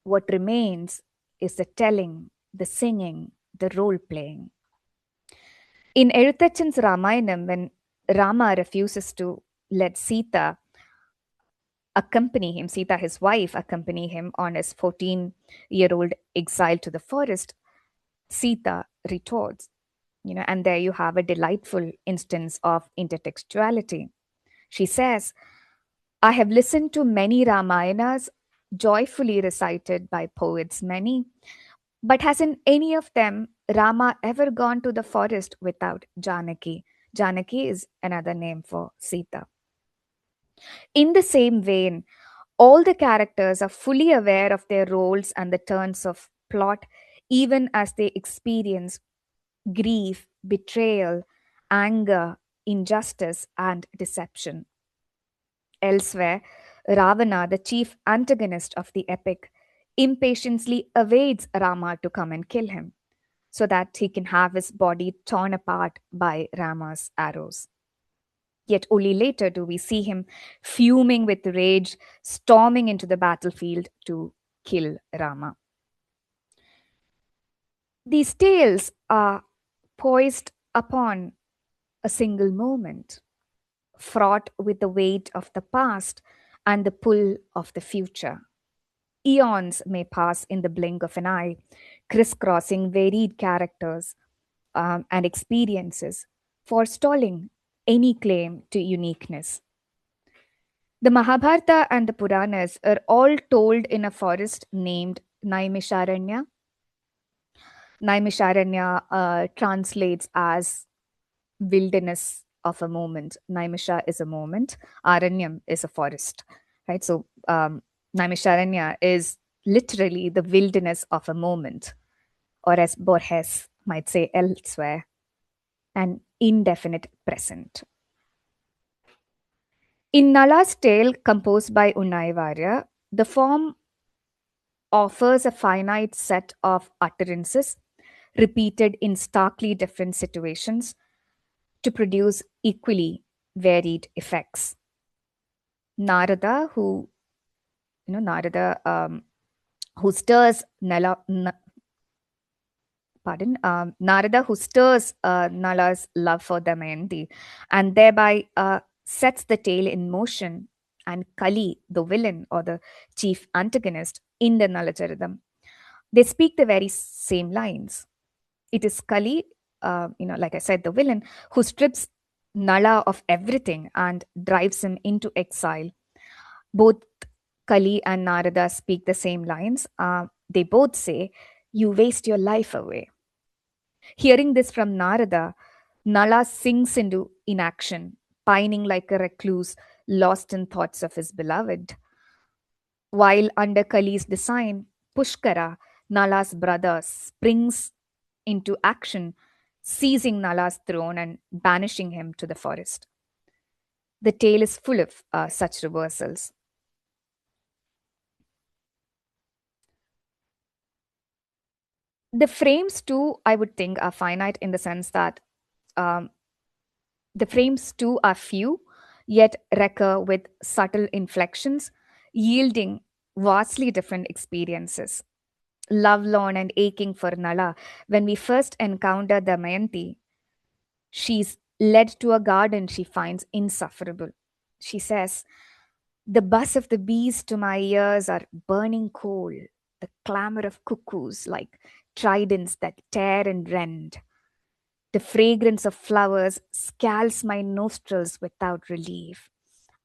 What remains is the telling, the singing, the role playing. In Ezhutachan's Ramayana, when Rama refuses to let Sita accompany him, Sita, his wife, accompany him on his 14-year-old exile to the forest, Sita retorts, and there you have a delightful instance of intertextuality. She says, I have listened to many Ramayanas joyfully recited by poets many, but has in any of them Rama ever gone to the forest without Janaki? Janaki is another name for Sita. In the same vein, all the characters are fully aware of their roles and the turns of plot, even as they experience grief, betrayal, anger, injustice, and deception. Elsewhere, Ravana, the chief antagonist of the epic, impatiently awaits Rama to come and kill him so that he can have his body torn apart by Rama's arrows. Yet only later do we see him fuming with rage, storming into the battlefield to kill Rama. These tales are poised upon a single moment, fraught with the weight of the past and the pull of the future. Eons may pass in the blink of an eye, crisscrossing varied characters and experiences, forestalling any claim to uniqueness. The Mahabharata and the Puranas are all told in a forest named Naimisharanya. Naimisharanya translates as wilderness of a moment. Naimisha is a moment. Aranyam is a forest, right? So Naimisharanya is literally the wilderness of a moment, or as Borges might say elsewhere, an indefinite present. In Nala's tale, composed by Unnayi Warrier, the form offers a finite set of utterances repeated in starkly different situations to produce equally varied effects. Narada, who stirs Narada, who stirs Nala's love for Damayanti, and thereby sets the tale in motion, and Kali, the villain or the chief antagonist in the Nalacharitam, they speak the very same lines. It is Kali, like I said, the villain, who strips Nala of everything and drives him into exile. Both Kali and Narada speak the same lines. They both say, "You waste your life away." Hearing this from Narada, Nala sinks into inaction, pining like a recluse, lost in thoughts of his beloved. While under Kali's design, Pushkara, Nala's brother, springs into action, seizing Nala's throne and banishing him to the forest. The tale is full of such reversals. The frames, too, I would think, are finite in the sense that um, the frames, too, are few, yet recur with subtle inflections, yielding vastly different experiences. Lovelorn and aching for Nala, when we first encounter Damayanti, she's led to a garden she finds insufferable. She says, "The buzz of the bees to my ears are burning coal, the clamor of cuckoos like tridents that tear and rend. The fragrance of flowers scalds my nostrils without relief.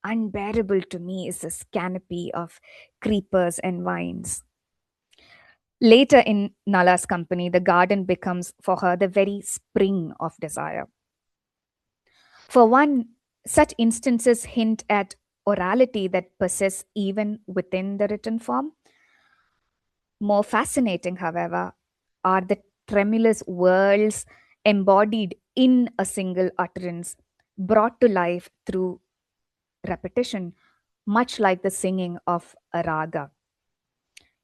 Unbearable to me is this canopy of creepers and vines." Later in Nala's company, the garden becomes for her the very spring of desire. For one, such instances hint at orality that persists even within the written form. More fascinating, however, are the tremulous whirls embodied in a single utterance, brought to life through repetition, much like the singing of a raga.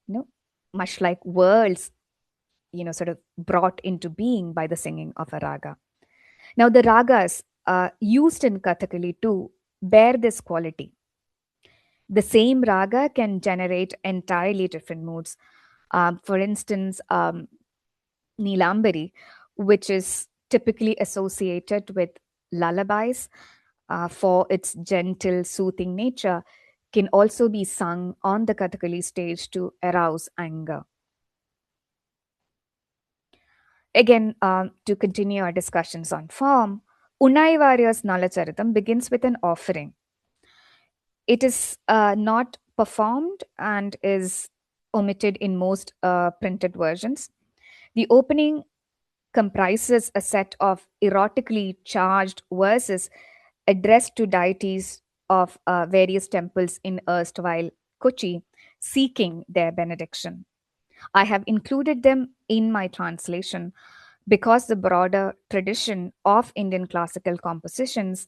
You know, much like whirls sort of brought into being by the singing of a raga. Now, the ragas used in Kathakali too bear this quality. The same raga can generate entirely different moods. For instance, Nilambari, which is typically associated with lullabies for its gentle, soothing nature, can also be sung on the Kathakali stage to arouse anger. Again, to continue our discussions on form, Unnayi Warrior's Nalacharitam begins with an offering. It is not performed and is omitted in most printed versions. The opening comprises a set of erotically charged verses addressed to deities of various temples in erstwhile Kochi, seeking their benediction. I have included them in my translation because the broader tradition of Indian classical compositions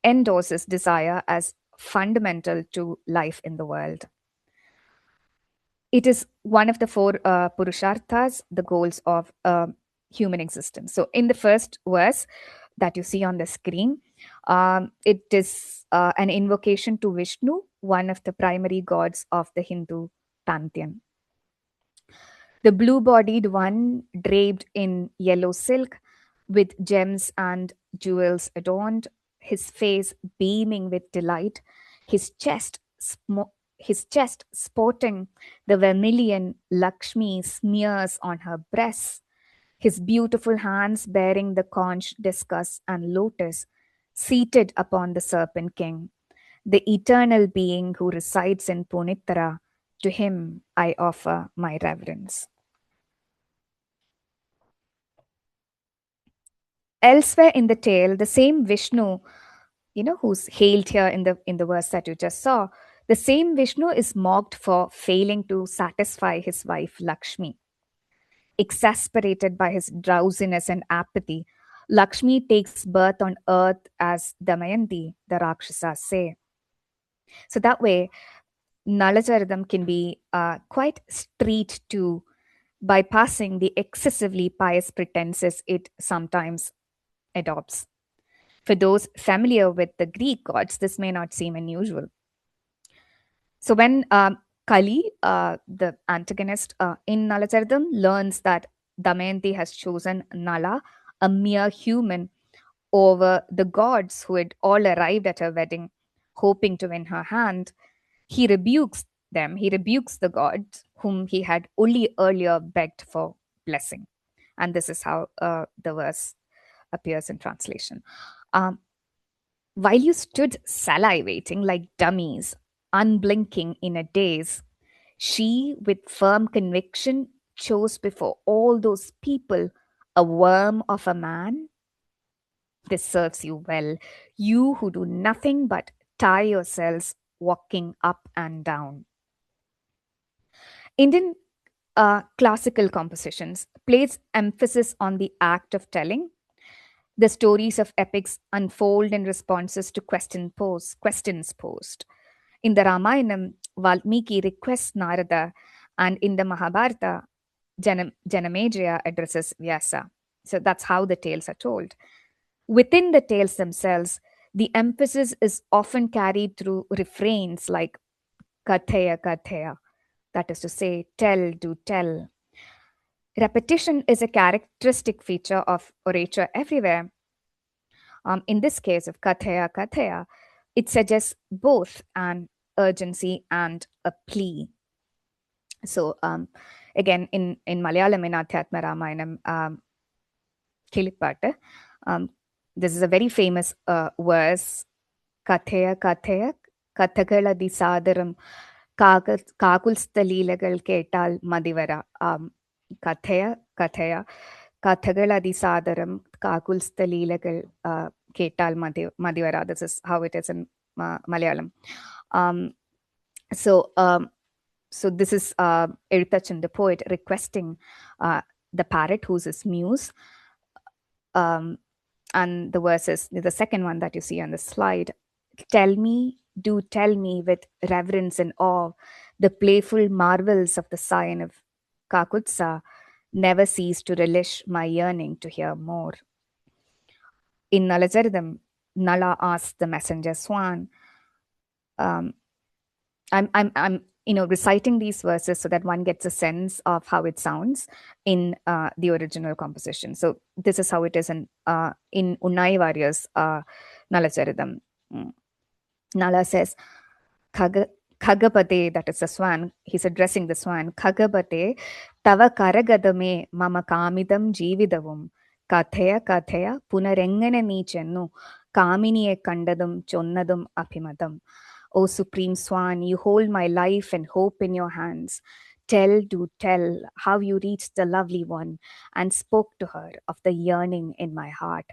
endorses desire as fundamental to life in the world. It is one of the four purusharthas, the goals of human existence. So, in the first verse that you see on the screen, it is an invocation to Vishnu, one of the primary gods of the Hindu pantheon. The blue bodied one, draped in yellow silk, with gems and jewels adorned, his face beaming with delight, his chest, his chest sporting the vermilion Lakshmi smears on her breasts, his beautiful hands bearing the conch, discus, and lotus, seated upon the serpent king, the eternal being who resides in Punitara. To him I offer my reverence. Elsewhere in the tale, the same Vishnu, who's hailed here in the verse that you just saw, the same Vishnu is mocked for failing to satisfy his wife Lakshmi. Exasperated by his drowsiness and apathy, Lakshmi takes birth on earth as Damayanti, the Rakshasas say. So that way, Nalacharitam can be quite street too, bypassing the excessively pious pretenses it sometimes adopts. For those familiar with the Greek gods, this may not seem unusual. So when Kali, the antagonist in Nalacharitam, learns that Damayanti has chosen Nala, a mere human, over the gods who had all arrived at her wedding, hoping to win her hand, he rebukes them. He rebukes the gods whom he had only earlier begged for blessing. And this is how the verse appears in translation. Um, while you stood salivating like dummies, unblinking in a daze, she, with firm conviction, chose before all those people a worm of a man. This serves you well, you who do nothing but tie yourselves walking up and down. Indian classical compositions place emphasis on the act of telling. The stories of epics unfold in responses to questions posed. In the Ramayana, Valmiki requests Narada, and in the Mahabharata, Janamejaya addresses Vyasa. So that's how the tales are told. Within the tales themselves, the emphasis is often carried through refrains like kathaya kathaya, that is to say, tell, do tell. Repetition is a characteristic feature of orature everywhere. In this case of kathaya kathaya, it suggests both an urgency and a plea. So again, in Malayalam, in Adhyatmaramayanam, Kilipattu, this is a very famous verse. Kathaya kathaya kathakala disadaram kakulstalilagal ketal madivara. Kathaya kathaya kathakala disadaram kakulstalilagal ketal madivara. This is how it is in Malayalam. So this is Ezhutachan, the poet, requesting the parrot, who's his muse. And the verses, the second one that you see on the slide, tell me, do tell me with reverence and awe the playful marvels of the sign of Kakutsa, never cease to relish my yearning to hear more. In Nalacharitam, Nala asks the messenger swan, um, I'm reciting these verses so that one gets a sense of how it sounds in the original composition. So this is how it is in Unnayi Warrior's Nalacharitam. Mm. Nala says, Khaga, Khagapate, that is the swan, he's addressing the swan, Khagapate, Tava Karagadame, Mama Kamidam Jeevidavum, Kathaya Kathaya, Punarengana Nichennu, Kaminiye Kandadum, Chonnadum Apimadam. O Supreme Swan, you hold my life and hope in your hands. Tell, do tell how you reached the lovely one and spoke to her of the yearning in my heart.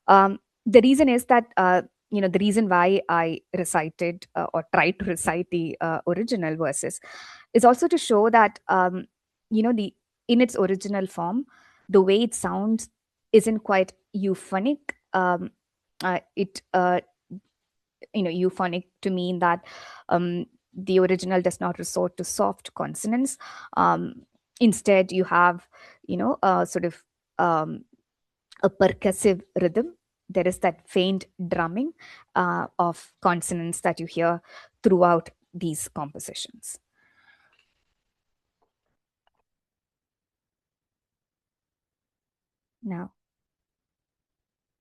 The reason is that the reason why I recited or tried to recite the original verses is also to show that the in its original form, the way it sounds isn't quite euphonic. It Euphonic to mean that the original does not resort to soft consonants. Instead, you have sort of a percussive rhythm. There is that faint drumming of consonants that you hear throughout these compositions. Now,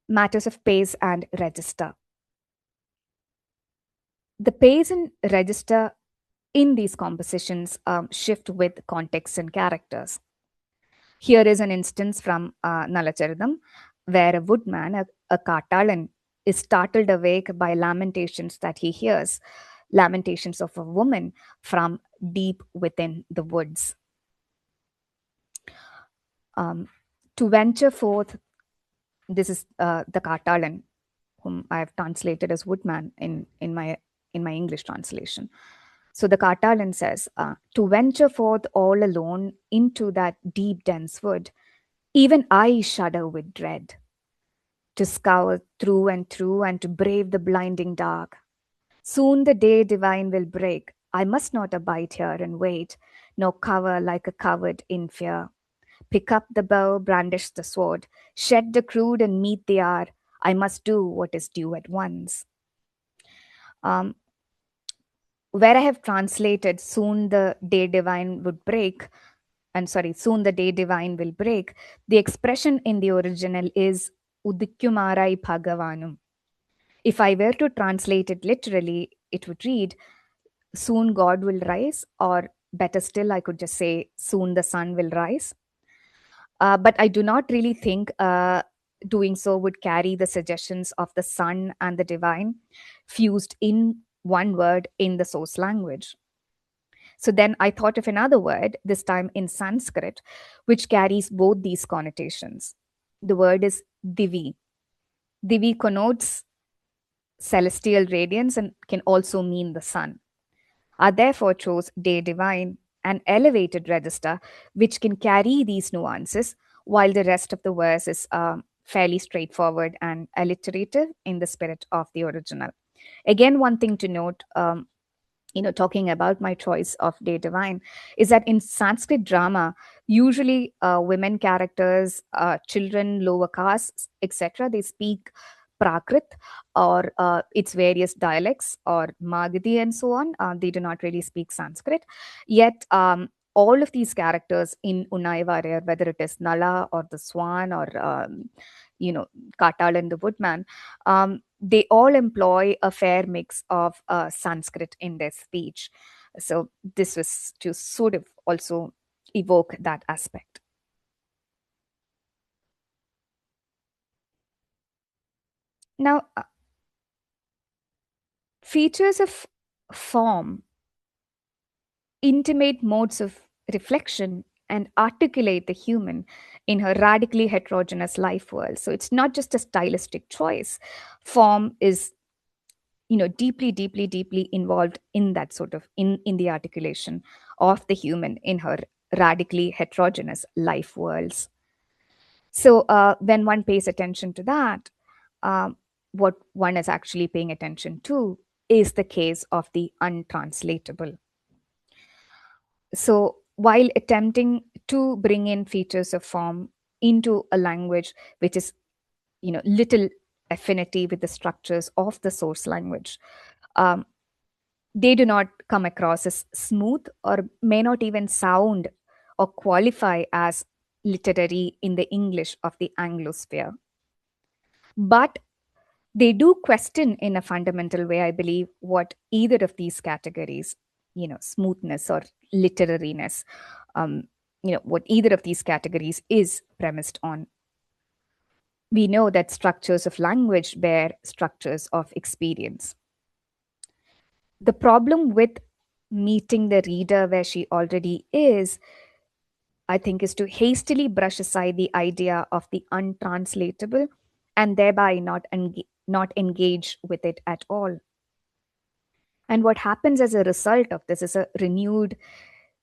matters of pace and register. The pace and register in these compositions shift with context and characters. Here is an instance from Nalacharitam, where a woodman, a Katalan, is startled awake by lamentations that he hears, lamentations of a woman from deep within the woods. To venture forth, this is the Katalan, whom I have translated as woodman in my English translation. So the Katalan says, to venture forth all alone into that deep, dense wood, even I shudder with dread. To scour through and through and to brave the blinding dark. Soon the day divine will break. I must not abide here and wait, nor cower like a coward in fear. Pick up the bow, brandish the sword, shed the crude and meet the hour. I must do what is due at once. Um, where I have translated, soon the day divine would break, soon the day divine will break, the expression in the original is Udikkumarai Bhagavanum. If I were to translate it literally, it would read, soon God will rise, or better still, I could just say, soon the sun will rise. But I do not really think doing so would carry the suggestions of the sun and the divine fused in one word in the source language. So then I thought of another word, this time in Sanskrit, which carries both these connotations. The word is divi. Divi connotes celestial radiance and can also mean the sun. I therefore chose day divine, an elevated register which can carry these nuances, while the rest of the verse is fairly straightforward and alliterative in the spirit of the original. Again, one thing to note, talking about my choice of day divine, is that in Sanskrit drama, usually women characters, children, lower castes, etc., they speak Prakrit or its various dialects or Magadhi and so on. They do not really speak Sanskrit. Yet, all of these characters in Unnayi Warrior, whether it is Nala or the Swan or Katal and the Woodman, they all employ a fair mix of Sanskrit in their speech. So this was to sort of also evoke that aspect. Now, features of form intimate modes of reflection and articulate the human in her radically heterogeneous life world. So it's not just a stylistic choice. Form is deeply, deeply, deeply involved in that sort of in the articulation of the human in her radically heterogeneous life worlds. So when one pays attention to that, what one is actually paying attention to is the case of the untranslatable. So while attempting to bring in features of form into a language which is, little affinity with the structures of the source language. Um, they do not come across as smooth or may not even sound or qualify as literary in the English of the Anglosphere. But they do question in a fundamental way, I believe, what either of these categories, smoothness or literariness, um, what either of these categories is premised on. We know that structures of language bear structures of experience. The problem with meeting the reader where she already is, I think, is to hastily brush aside the idea of the untranslatable and thereby not engage with it at all. And what happens as a result of this is a renewed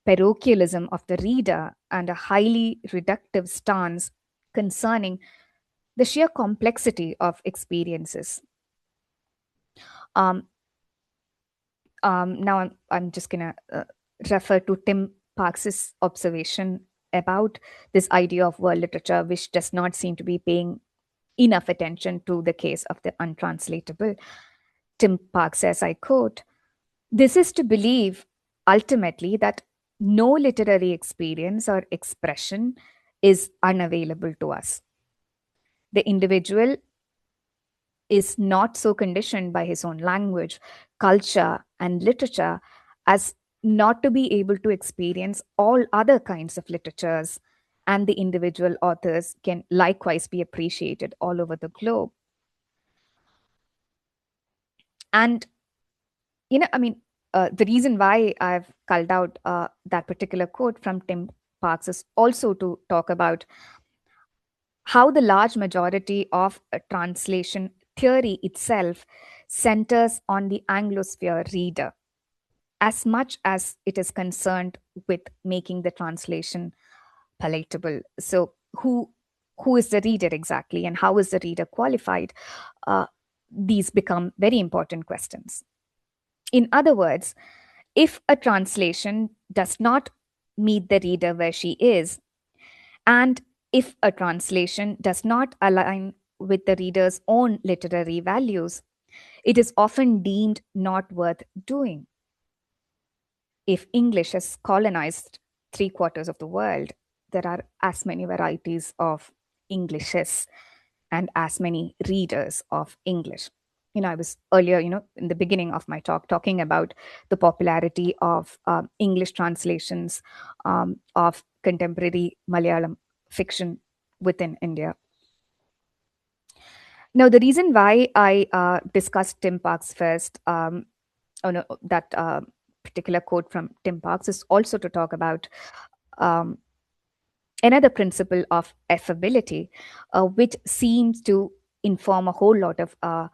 parochialism of the reader and a highly reductive stance concerning the sheer complexity of experiences. Um, now I'm just going to refer to Tim Parks's observation about this idea of world literature, which does not seem to be paying enough attention to the case of the untranslatable. Tim Parks says, I quote, "This is to believe ultimately that no literary experience or expression is unavailable to us. The individual is not so conditioned by his own language, culture, and literature as not to be able to experience all other kinds of literatures, and the individual authors can likewise be appreciated all over the globe." And, the reason why I've culled out that particular quote from Tim Parks is also to talk about how the large majority of translation theory itself centers on the Anglosphere reader, as much as it is concerned with making the translation palatable. So, who is the reader exactly, and how is the reader qualified? These become very important questions. In other words, if a translation does not meet the reader where she is, and if a translation does not align with the reader's own literary values, it is often deemed not worth doing. If English has colonized three-quarters of the world, there are as many varieties of Englishes and as many readers of English. I was earlier, in the beginning of my talk, talking about the popularity of English translations of contemporary Malayalam fiction within India. Now, the reason why I discussed Tim Parks first, that particular quote from Tim Parks, is also to talk about um, another principle of effability, which seems to inform a whole lot of uh,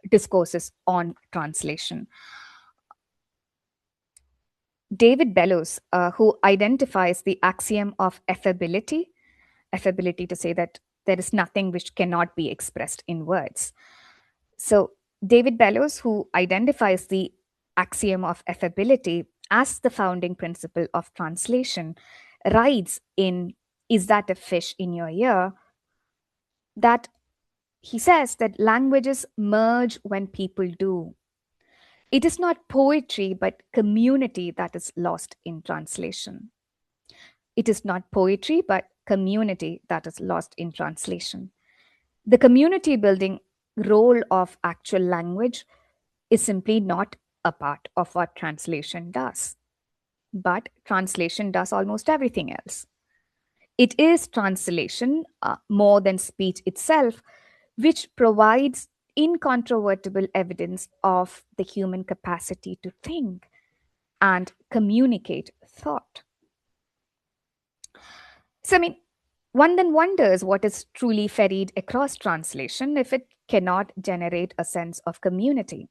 discourses on translation. David Bellows, who identifies the axiom of effability to say that there is nothing which cannot be expressed in words. So, David Bellows, who identifies the axiom of effability as the founding principle of translation, writes in Is That a Fish in Your Ear? That he says that languages merge when people do. It is not poetry, but community that is lost in translation. It is not poetry, but community that is lost in translation. The community building role of actual language is simply not a part of what translation does. But translation does almost everything else. It is translation, more than speech itself, which provides incontrovertible evidence of the human capacity to think and communicate thought. So, one then wonders what is truly ferried across translation if it cannot generate a sense of community,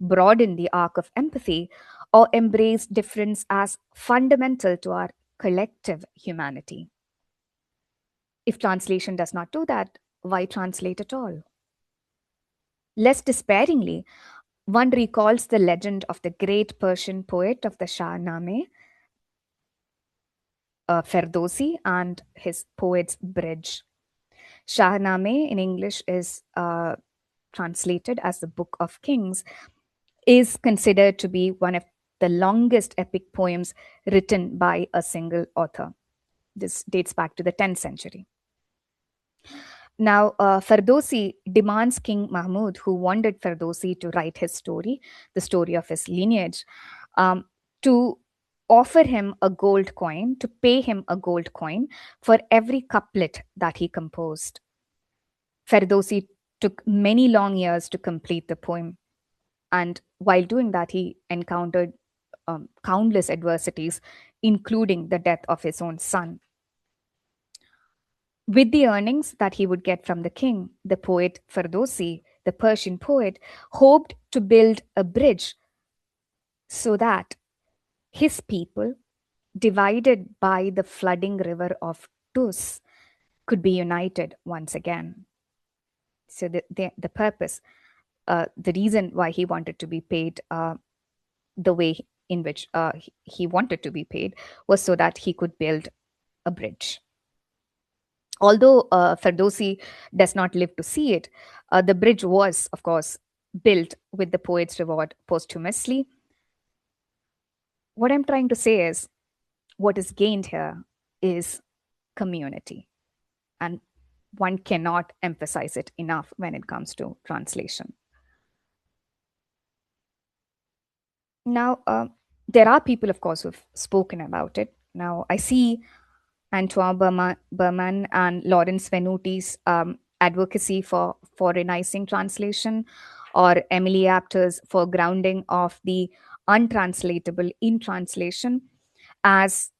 broaden the arc of empathy, or embrace difference as fundamental to our collective humanity. If translation does not do that, why translate at all? Less despairingly, one recalls the legend of the great Persian poet of the Shahnameh, Ferdowsi and his Poet's Bridge. Shahnameh in English is translated as the Book of Kings, is considered to be one of the longest epic poems written by a single author. This dates back to the 10th century. Now, Ferdowsi demands King Mahmud, who wanted Ferdowsi to write his story, the story of his lineage, to offer him a gold coin, to pay him a gold coin for every couplet that he composed. Ferdowsi took many long years to complete the poem. And while doing that, he encountered countless adversities, including the death of his own son. With the earnings that he would get from the king, the poet Ferdowsi, the Persian poet, hoped to build a bridge so that his people, divided by the flooding river of Tus, could be united once again. So the purpose, the reason why he wanted to be paid the way in which he wanted to be paid was so that he could build a bridge. Although Ferdowsi does not live to see it, the bridge was, of course, built with the poet's reward posthumously. What I'm trying to say is what is gained here is community. And one cannot emphasize it enough when it comes to translation. Now, there are people, of course, who've spoken about it. Now, I see Antoine Berman and Lawrence Venuti's advocacy for foreignizing translation, or Emily Apter's for grounding of the untranslatable in translation as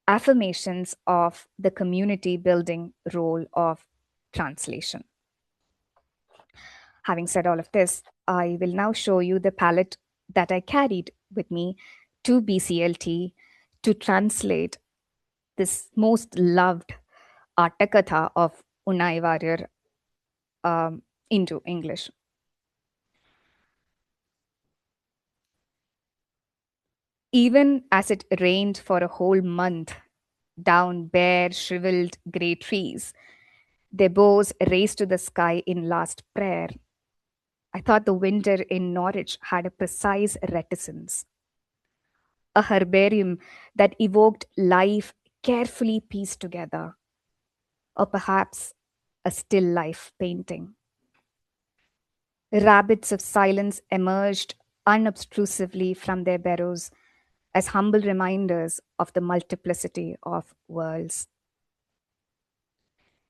affirmations of the community building role of translation. Having said all of this, I will now show you the palette that I carried with me to BCLT to translate this most loved Attakatha of Unnayi Warrior into English. Even as it rained for a whole month down bare, shriveled grey trees, their bows raised to the sky in last prayer, I thought the winter in Norwich had a precise reticence, a herbarium that evoked life carefully pieced together, or perhaps a still life painting. Rabbits of silence emerged unobtrusively from their burrows as humble reminders of the multiplicity of worlds.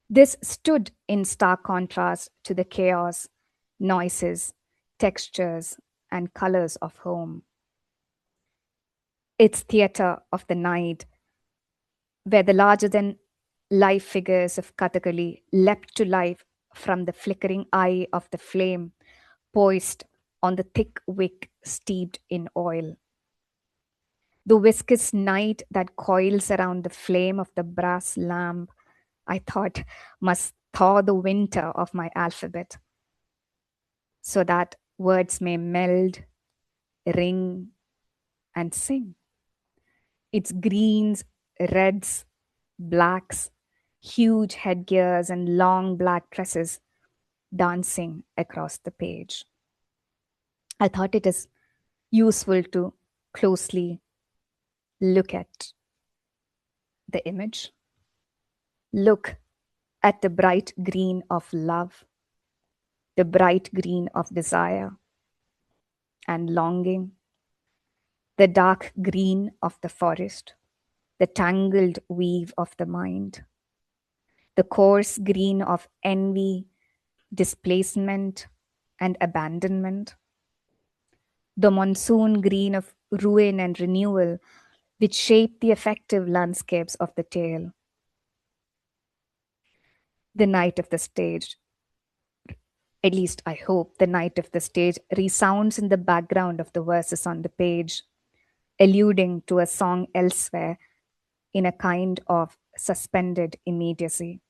This stood in stark contrast to the chaos, noises, textures, and colors of home. Its theater of the night, where the larger than life figures of Kathakali leapt to life from the flickering eye of the flame poised on the thick wick steeped in oil. The viscous night that coils around the flame of the brass lamp, I thought, must thaw the winter of my alphabet, so that words may meld, ring, and sing. Its greens, reds, blacks, huge headgears, and long black tresses dancing across the page. I thought it is useful to closely look at the image. Look at the bright green of love, the bright green of desire and longing, the dark green of the forest, the tangled weave of the mind, the coarse green of envy, displacement, and abandonment, the monsoon green of ruin and renewal, which shape the effective landscapes of the tale. The night of the stage, at least I hope, the night of the stage resounds in the background of the verses on the page, alluding to a song elsewhere in a kind of suspended immediacy.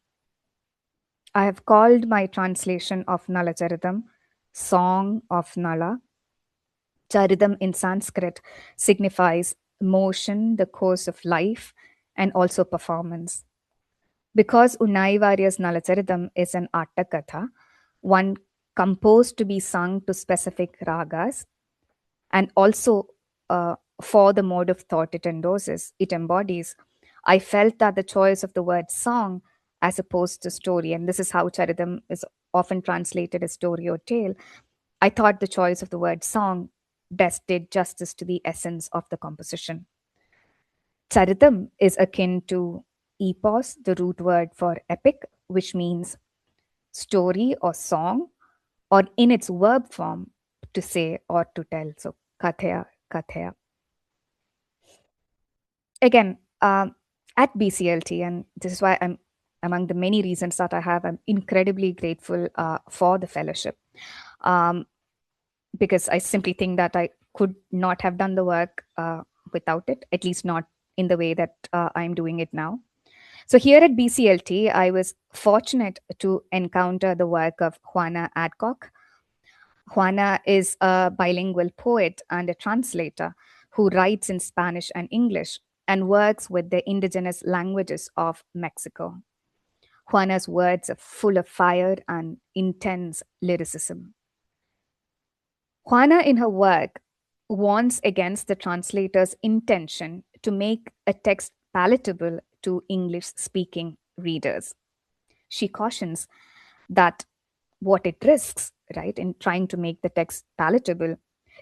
I have called my translation of Nalacharitam Song of Nala. Charitam in Sanskrit signifies motion, the course of life, and also performance. Because Unnayi Warrior's Nalacharitam is an Attakatha, one composed to be sung to specific ragas, and also for the mode of thought it embodies, I felt that the choice of the word song as opposed to story, and this is how Charitam is often translated as story or tale, I thought the choice of the word song best did justice to the essence of the composition. Charitam is akin to epos, the root word for epic, which means story or song, or in its verb form, to say or to tell. So, kathaya, kathaya. Again, at BCLT, and this is why I'm among the many reasons that I have, I'm incredibly grateful for the fellowship, because I simply think that I could not have done the work without it, at least not in the way that I'm doing it now. So here at BCLT, I was fortunate to encounter the work of Juana Adcock. Juana is a bilingual poet and a translator who writes in Spanish and English and works with the indigenous languages of Mexico. Juana's words are full of fire and intense lyricism. Juana, in her work, warns against the translator's intention to make a text palatable to English speaking readers. She cautions that what it risks, right, in trying to make the text palatable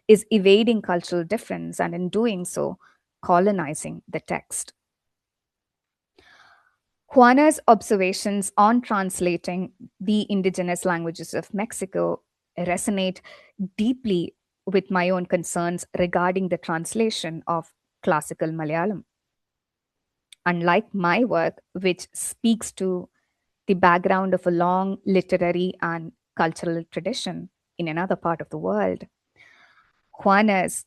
is evading cultural difference and in doing so, colonizing the text. Juana's observations on translating the indigenous languages of Mexico resonate deeply with my own concerns regarding the translation of classical Malayalam. Unlike my work, which speaks to the background of a long literary and cultural tradition in another part of the world, Juana's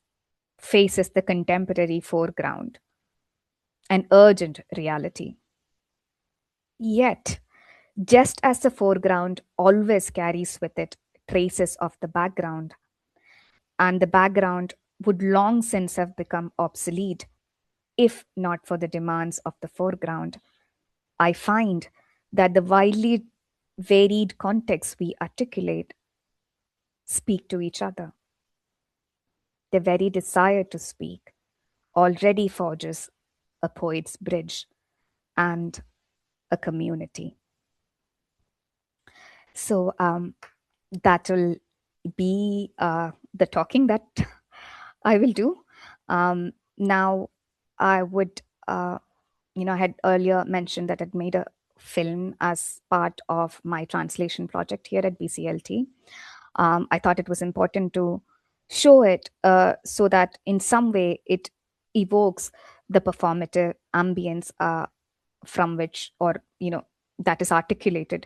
faces the contemporary foreground, an urgent reality. Yet, just as the foreground always carries with it traces of the background, and the background would long since have become obsolete if not for the demands of the foreground, I find that the widely varied contexts we articulate speak to each other. The very desire to speak already forges a poet's bridge and a community. So that will be the talking that I will do. Now, I would, I had earlier mentioned that I'd made a film as part of my translation project here at BCLT. I thought it was important to show it so that in some way it evokes the performative ambience from which, or that is articulated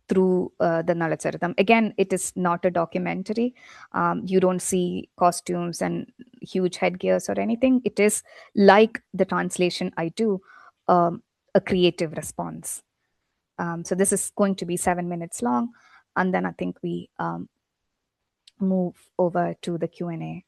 through the Nalacharitam. Again, it is not a documentary. You don't see costumes and huge headgears or anything. It is like the translation I do, a creative response. So this is going to be 7 minutes long, and then I think we move over to the Q&A.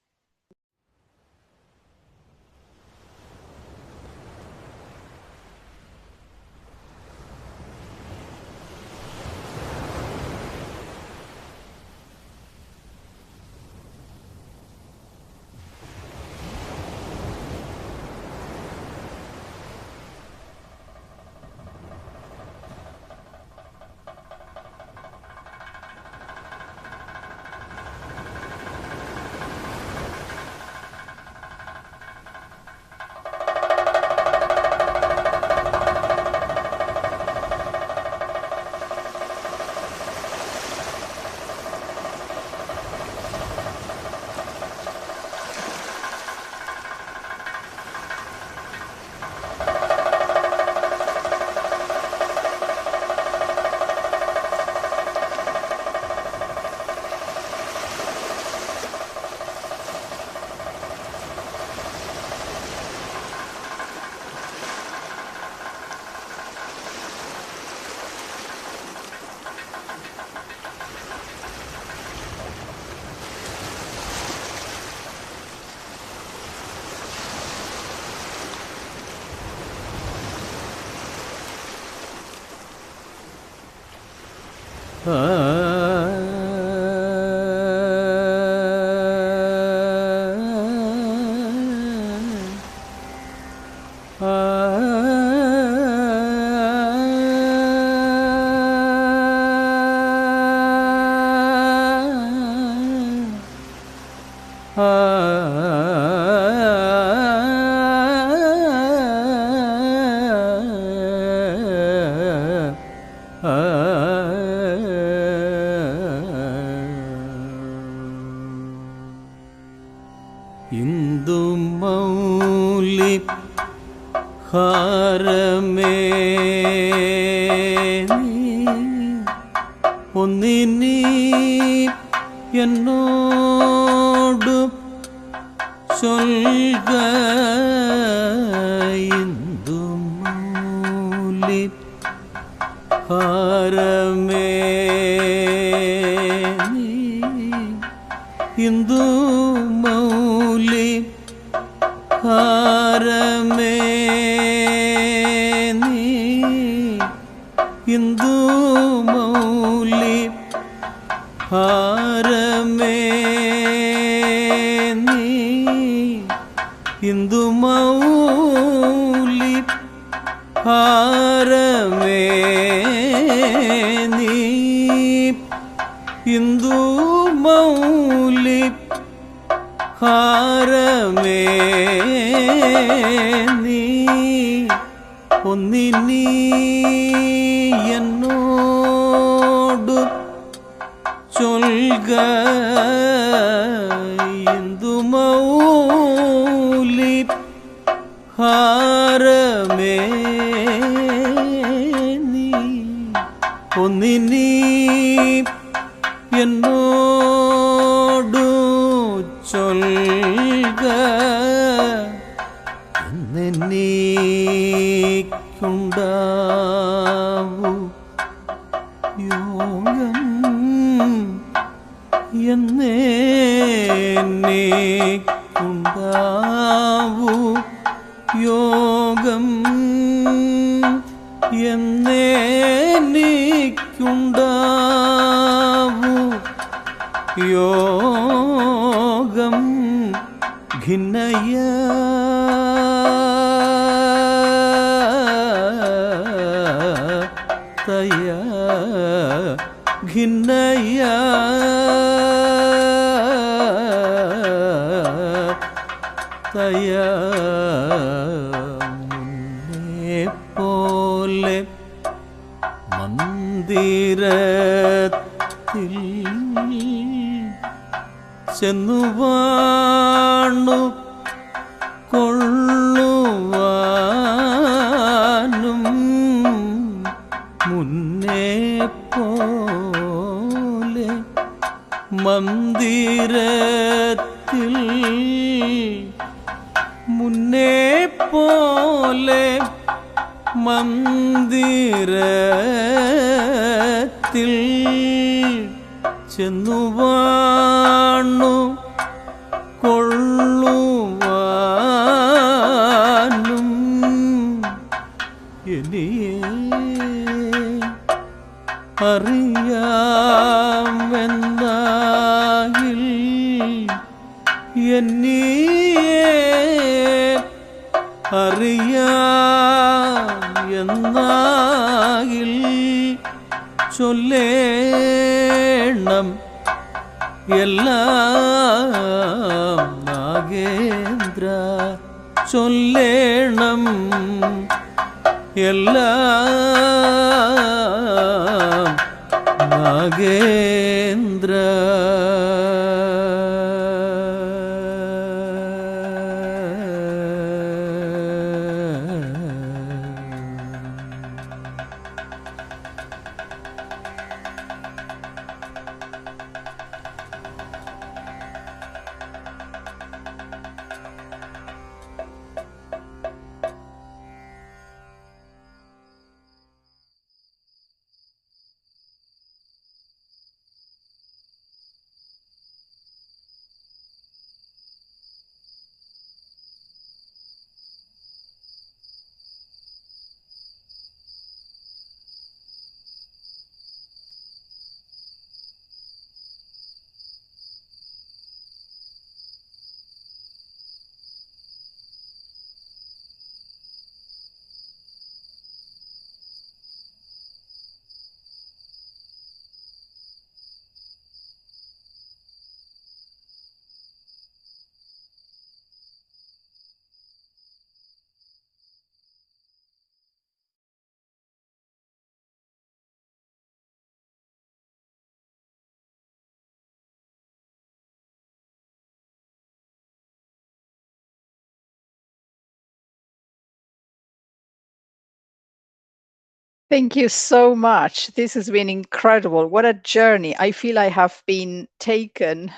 Thank you so much. This has been incredible. What a journey. I feel I have been taken,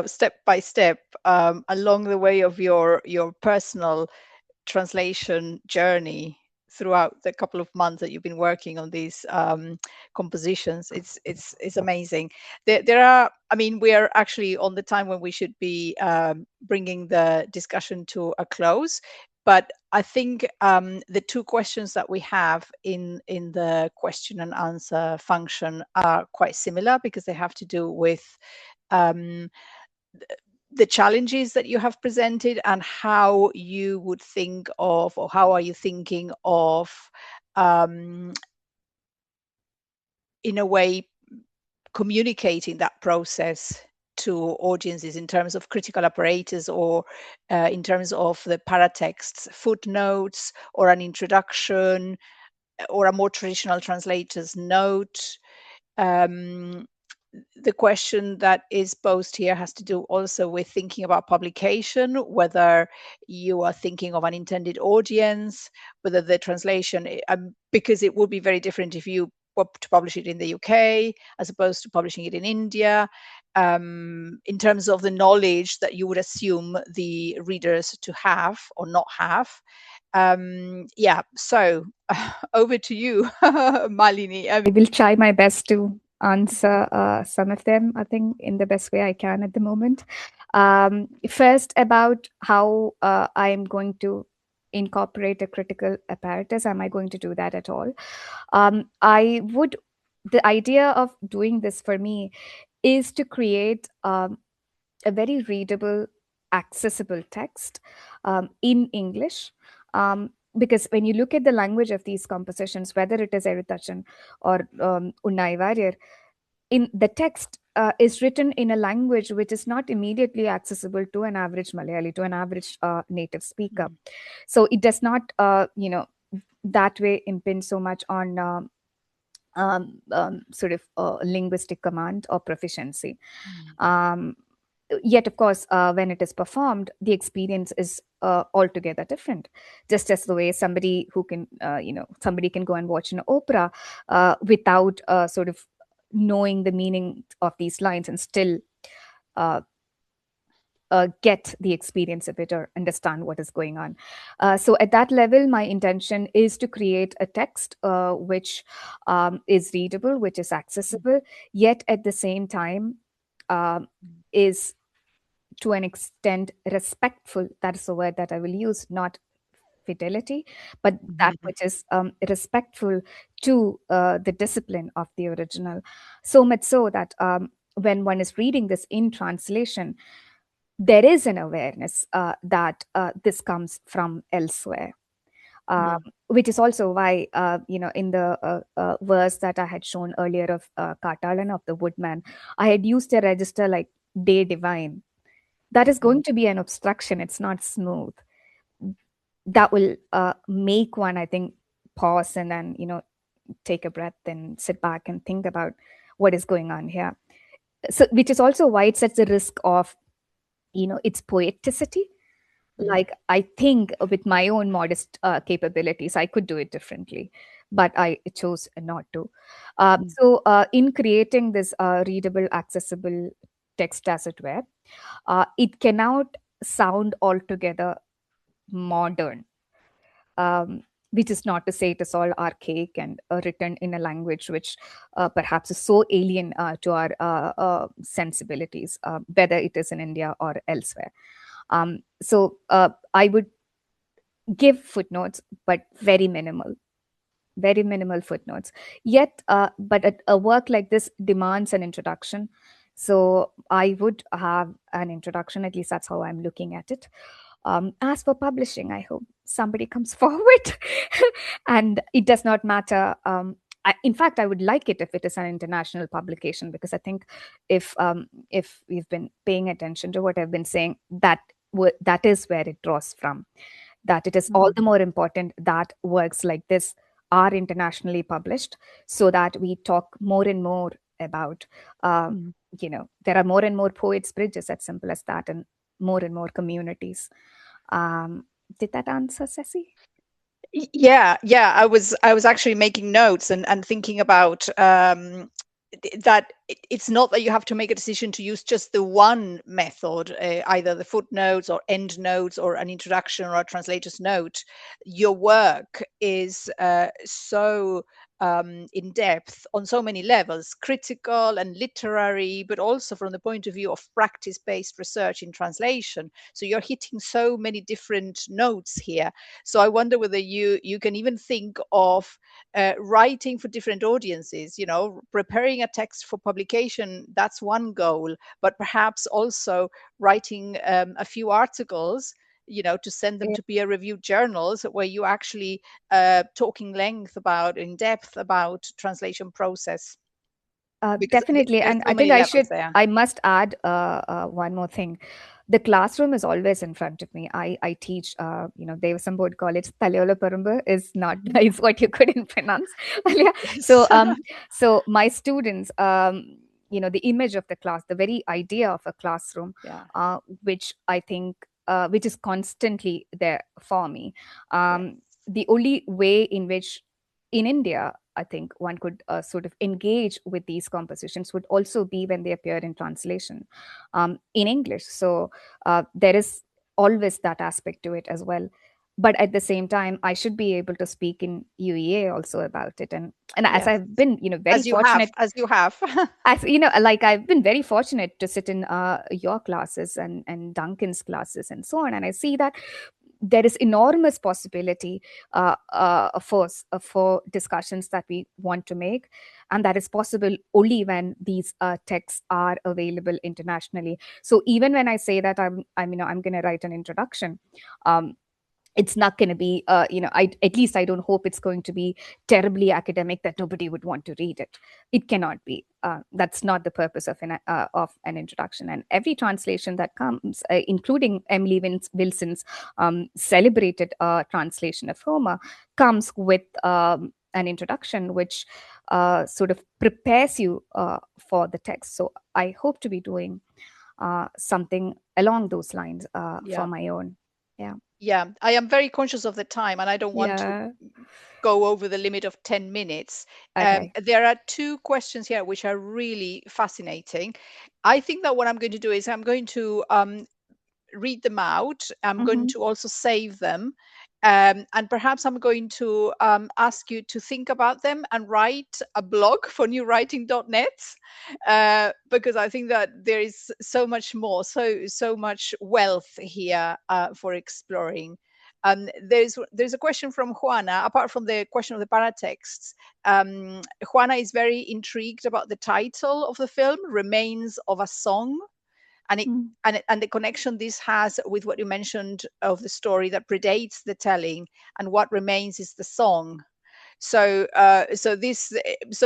step by step along the way of your personal translation journey throughout the couple of months that you've been working on these compositions. It's amazing. There are, I mean, we are actually on the time when we should be bringing the discussion to a close. But I think the two questions that we have in the question and answer function are quite similar because they have to do with um, the challenges that you have presented and how you would think of, or how are you thinking of, um, in a way, communicating that process to audiences in terms of critical apparatus, or in terms of the paratexts, footnotes, or an introduction, or a more traditional translator's note. Um, the question that is posed here has to do also with thinking about publication, whether you are thinking of an intended audience, whether the translation, because it would be very different if you were to publish it in the UK as opposed to publishing it in India, in terms of the knowledge that you would assume the readers to have or not have. Yeah, so over to you, Malini. I will try my best to answer some of them, I think, in the best way I can at the moment. First, about how I am going to incorporate a critical apparatus. Am I going to do that at all? I would, the idea of doing this for me is to create a very readable, accessible text in English. Because when you look at the language of these compositions, whether it is Ezhutachan or Unnayi Warrior, in the text is written in a language which is not immediately accessible to an average Malayali, to an average native speaker. So it does not, that way impinge so much on sort of linguistic command or proficiency. Um, Yet, of course, when it is performed, the experience is altogether different. Just as the way somebody who can, somebody can go and watch an opera without sort of knowing the meaning of these lines and still uh, get the experience of it or understand what is going on. So at that level, my intention is to create a text which is readable, which is accessible, yet at the same time is to an extent respectful. That is the word that I will use, not fidelity, but that which is respectful to the discipline of the original. So much so that when one is reading this in translation, there is an awareness that this comes from elsewhere. Um, which is also why, in the verse that I had shown earlier of Katalan, of the woodman, I had used a register like day divine. That is going to be an obstruction. It's not smooth. That will make one, I think, pause and then, take a breath and sit back and think about what is going on here. So, which is also why it sets the risk of, its poeticity. Like, I think with my own modest capabilities, I could do it differently, but I chose not to. So, in creating this readable, accessible text, as it were, it cannot sound altogether modern, which is not to say it is all archaic and written in a language which perhaps is so alien to our sensibilities, whether it is in India or elsewhere. So I would give footnotes, but very minimal footnotes. Yet, but a work like this demands an introduction. So I would have an introduction, at least that's how I'm looking at it. As for publishing, I hope somebody comes forward. And it does not matter. In fact, I would like it if it is an international publication, because I think if we've been paying attention to what I've been saying, that is where it draws from. That it is all the more important that works like this are internationally published, so that we talk more and more about, there are more and more poets' bridges, as simple as that, and more communities. Um, did that answer, Ceci? Yeah. I was actually making notes and thinking about that it's not that you have to make a decision to use just the one method, either the footnotes or endnotes or an introduction or a translator's note. Your work is so in depth on so many levels, critical and literary, but also from the point of view of practice based research in translation. So you're hitting so many different notes here. So I wonder whether you can even think of writing for different audiences, preparing a text for publication, that's one goal, but perhaps also writing a few articles, to send them Yeah. to peer reviewed journals where you actually talking in depth about translation process, because Definitely. there's And so I think many levels there. I must add one more thing. The classroom is always in front of me. I teach, Devasam Board College, Taleola Parumba is not is what you couldn't pronounce earlier. Yes. So my students, the image of the class, the very idea of a classroom, Yeah. which I think, which is constantly there for me. Yes. The only way in which in India, I think one could sort of engage with these compositions would also be when they appear in translation in English. So there is always that aspect to it as well. But at the same time, I should be able to speak in UEA also about it. And as Yes. I've been, very fortunate, As you have. as like I've been very fortunate to sit in your classes and Duncan's classes and so on, and I see that there is enormous possibility for discussions that we want to make, and that is possible only when these texts are available internationally. So even when I say that I'm going to write an introduction, um, it's not going to be at least I don't hope it's going to be terribly academic that nobody would want to read it. It cannot be. That's not the purpose of an introduction. And every translation that comes, including Emily Wilson's celebrated translation of Homer, comes with an introduction which sort of prepares you for the text. So I hope to be doing something along those lines for Yeah. my own. Yeah. Yeah, I am very conscious of the time and I don't want to Yeah. go over the limit of 10 minutes. Okay. There are two questions here which are really fascinating. I think that what I'm going to do is I'm going to read them out. I'm going Mm-hmm. to also save them. And perhaps I'm going to ask you to think about them and write a blog for newwriting.net, because I think that there is so much more, so much wealth here for exploring. There's a question from Juana. Apart from the question of the paratexts, Juana is very intrigued about the title of the film, "Remains of a Song," and and the connection this has with what you mentioned of the story that predates the telling, and what remains is the song. So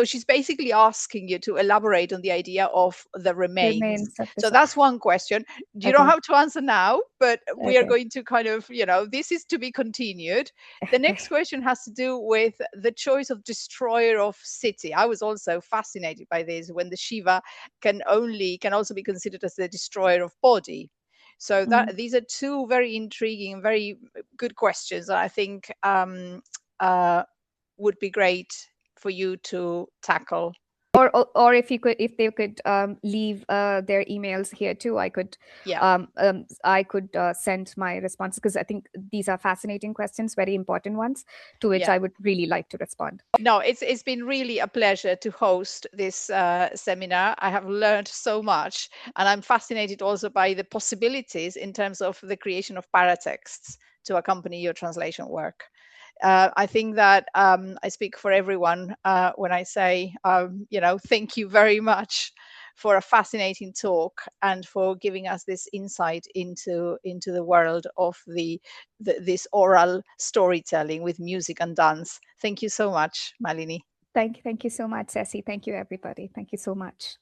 she's basically asking you to elaborate on the idea of the remains. Remains of the So song. that's one question. You don't Okay. have to answer now, but we are Okay. going to kind of, this is to be continued. The next Okay. question has to do with the choice of destroyer of city. I was also fascinated by this, when the Shiva can also be considered as the destroyer of body. So Mm. that these are two very intriguing and very good questions that I think would be great for you to tackle. Or if they could leave their emails here too, Yeah, I could send my responses, because I think these are fascinating questions, very important ones, to which yeah. I would really like to respond. No, it's been really a pleasure to host this seminar. I have learned so much, and I'm fascinated also by the possibilities in terms of the creation of paratexts to accompany your translation work. I think that I speak for everyone when I say, thank you very much for a fascinating talk and for giving us this insight into the world of this oral storytelling with music and dance. Thank you so much, Malini. Thank you so much, Ceci. Thank you, everybody. Thank you so much.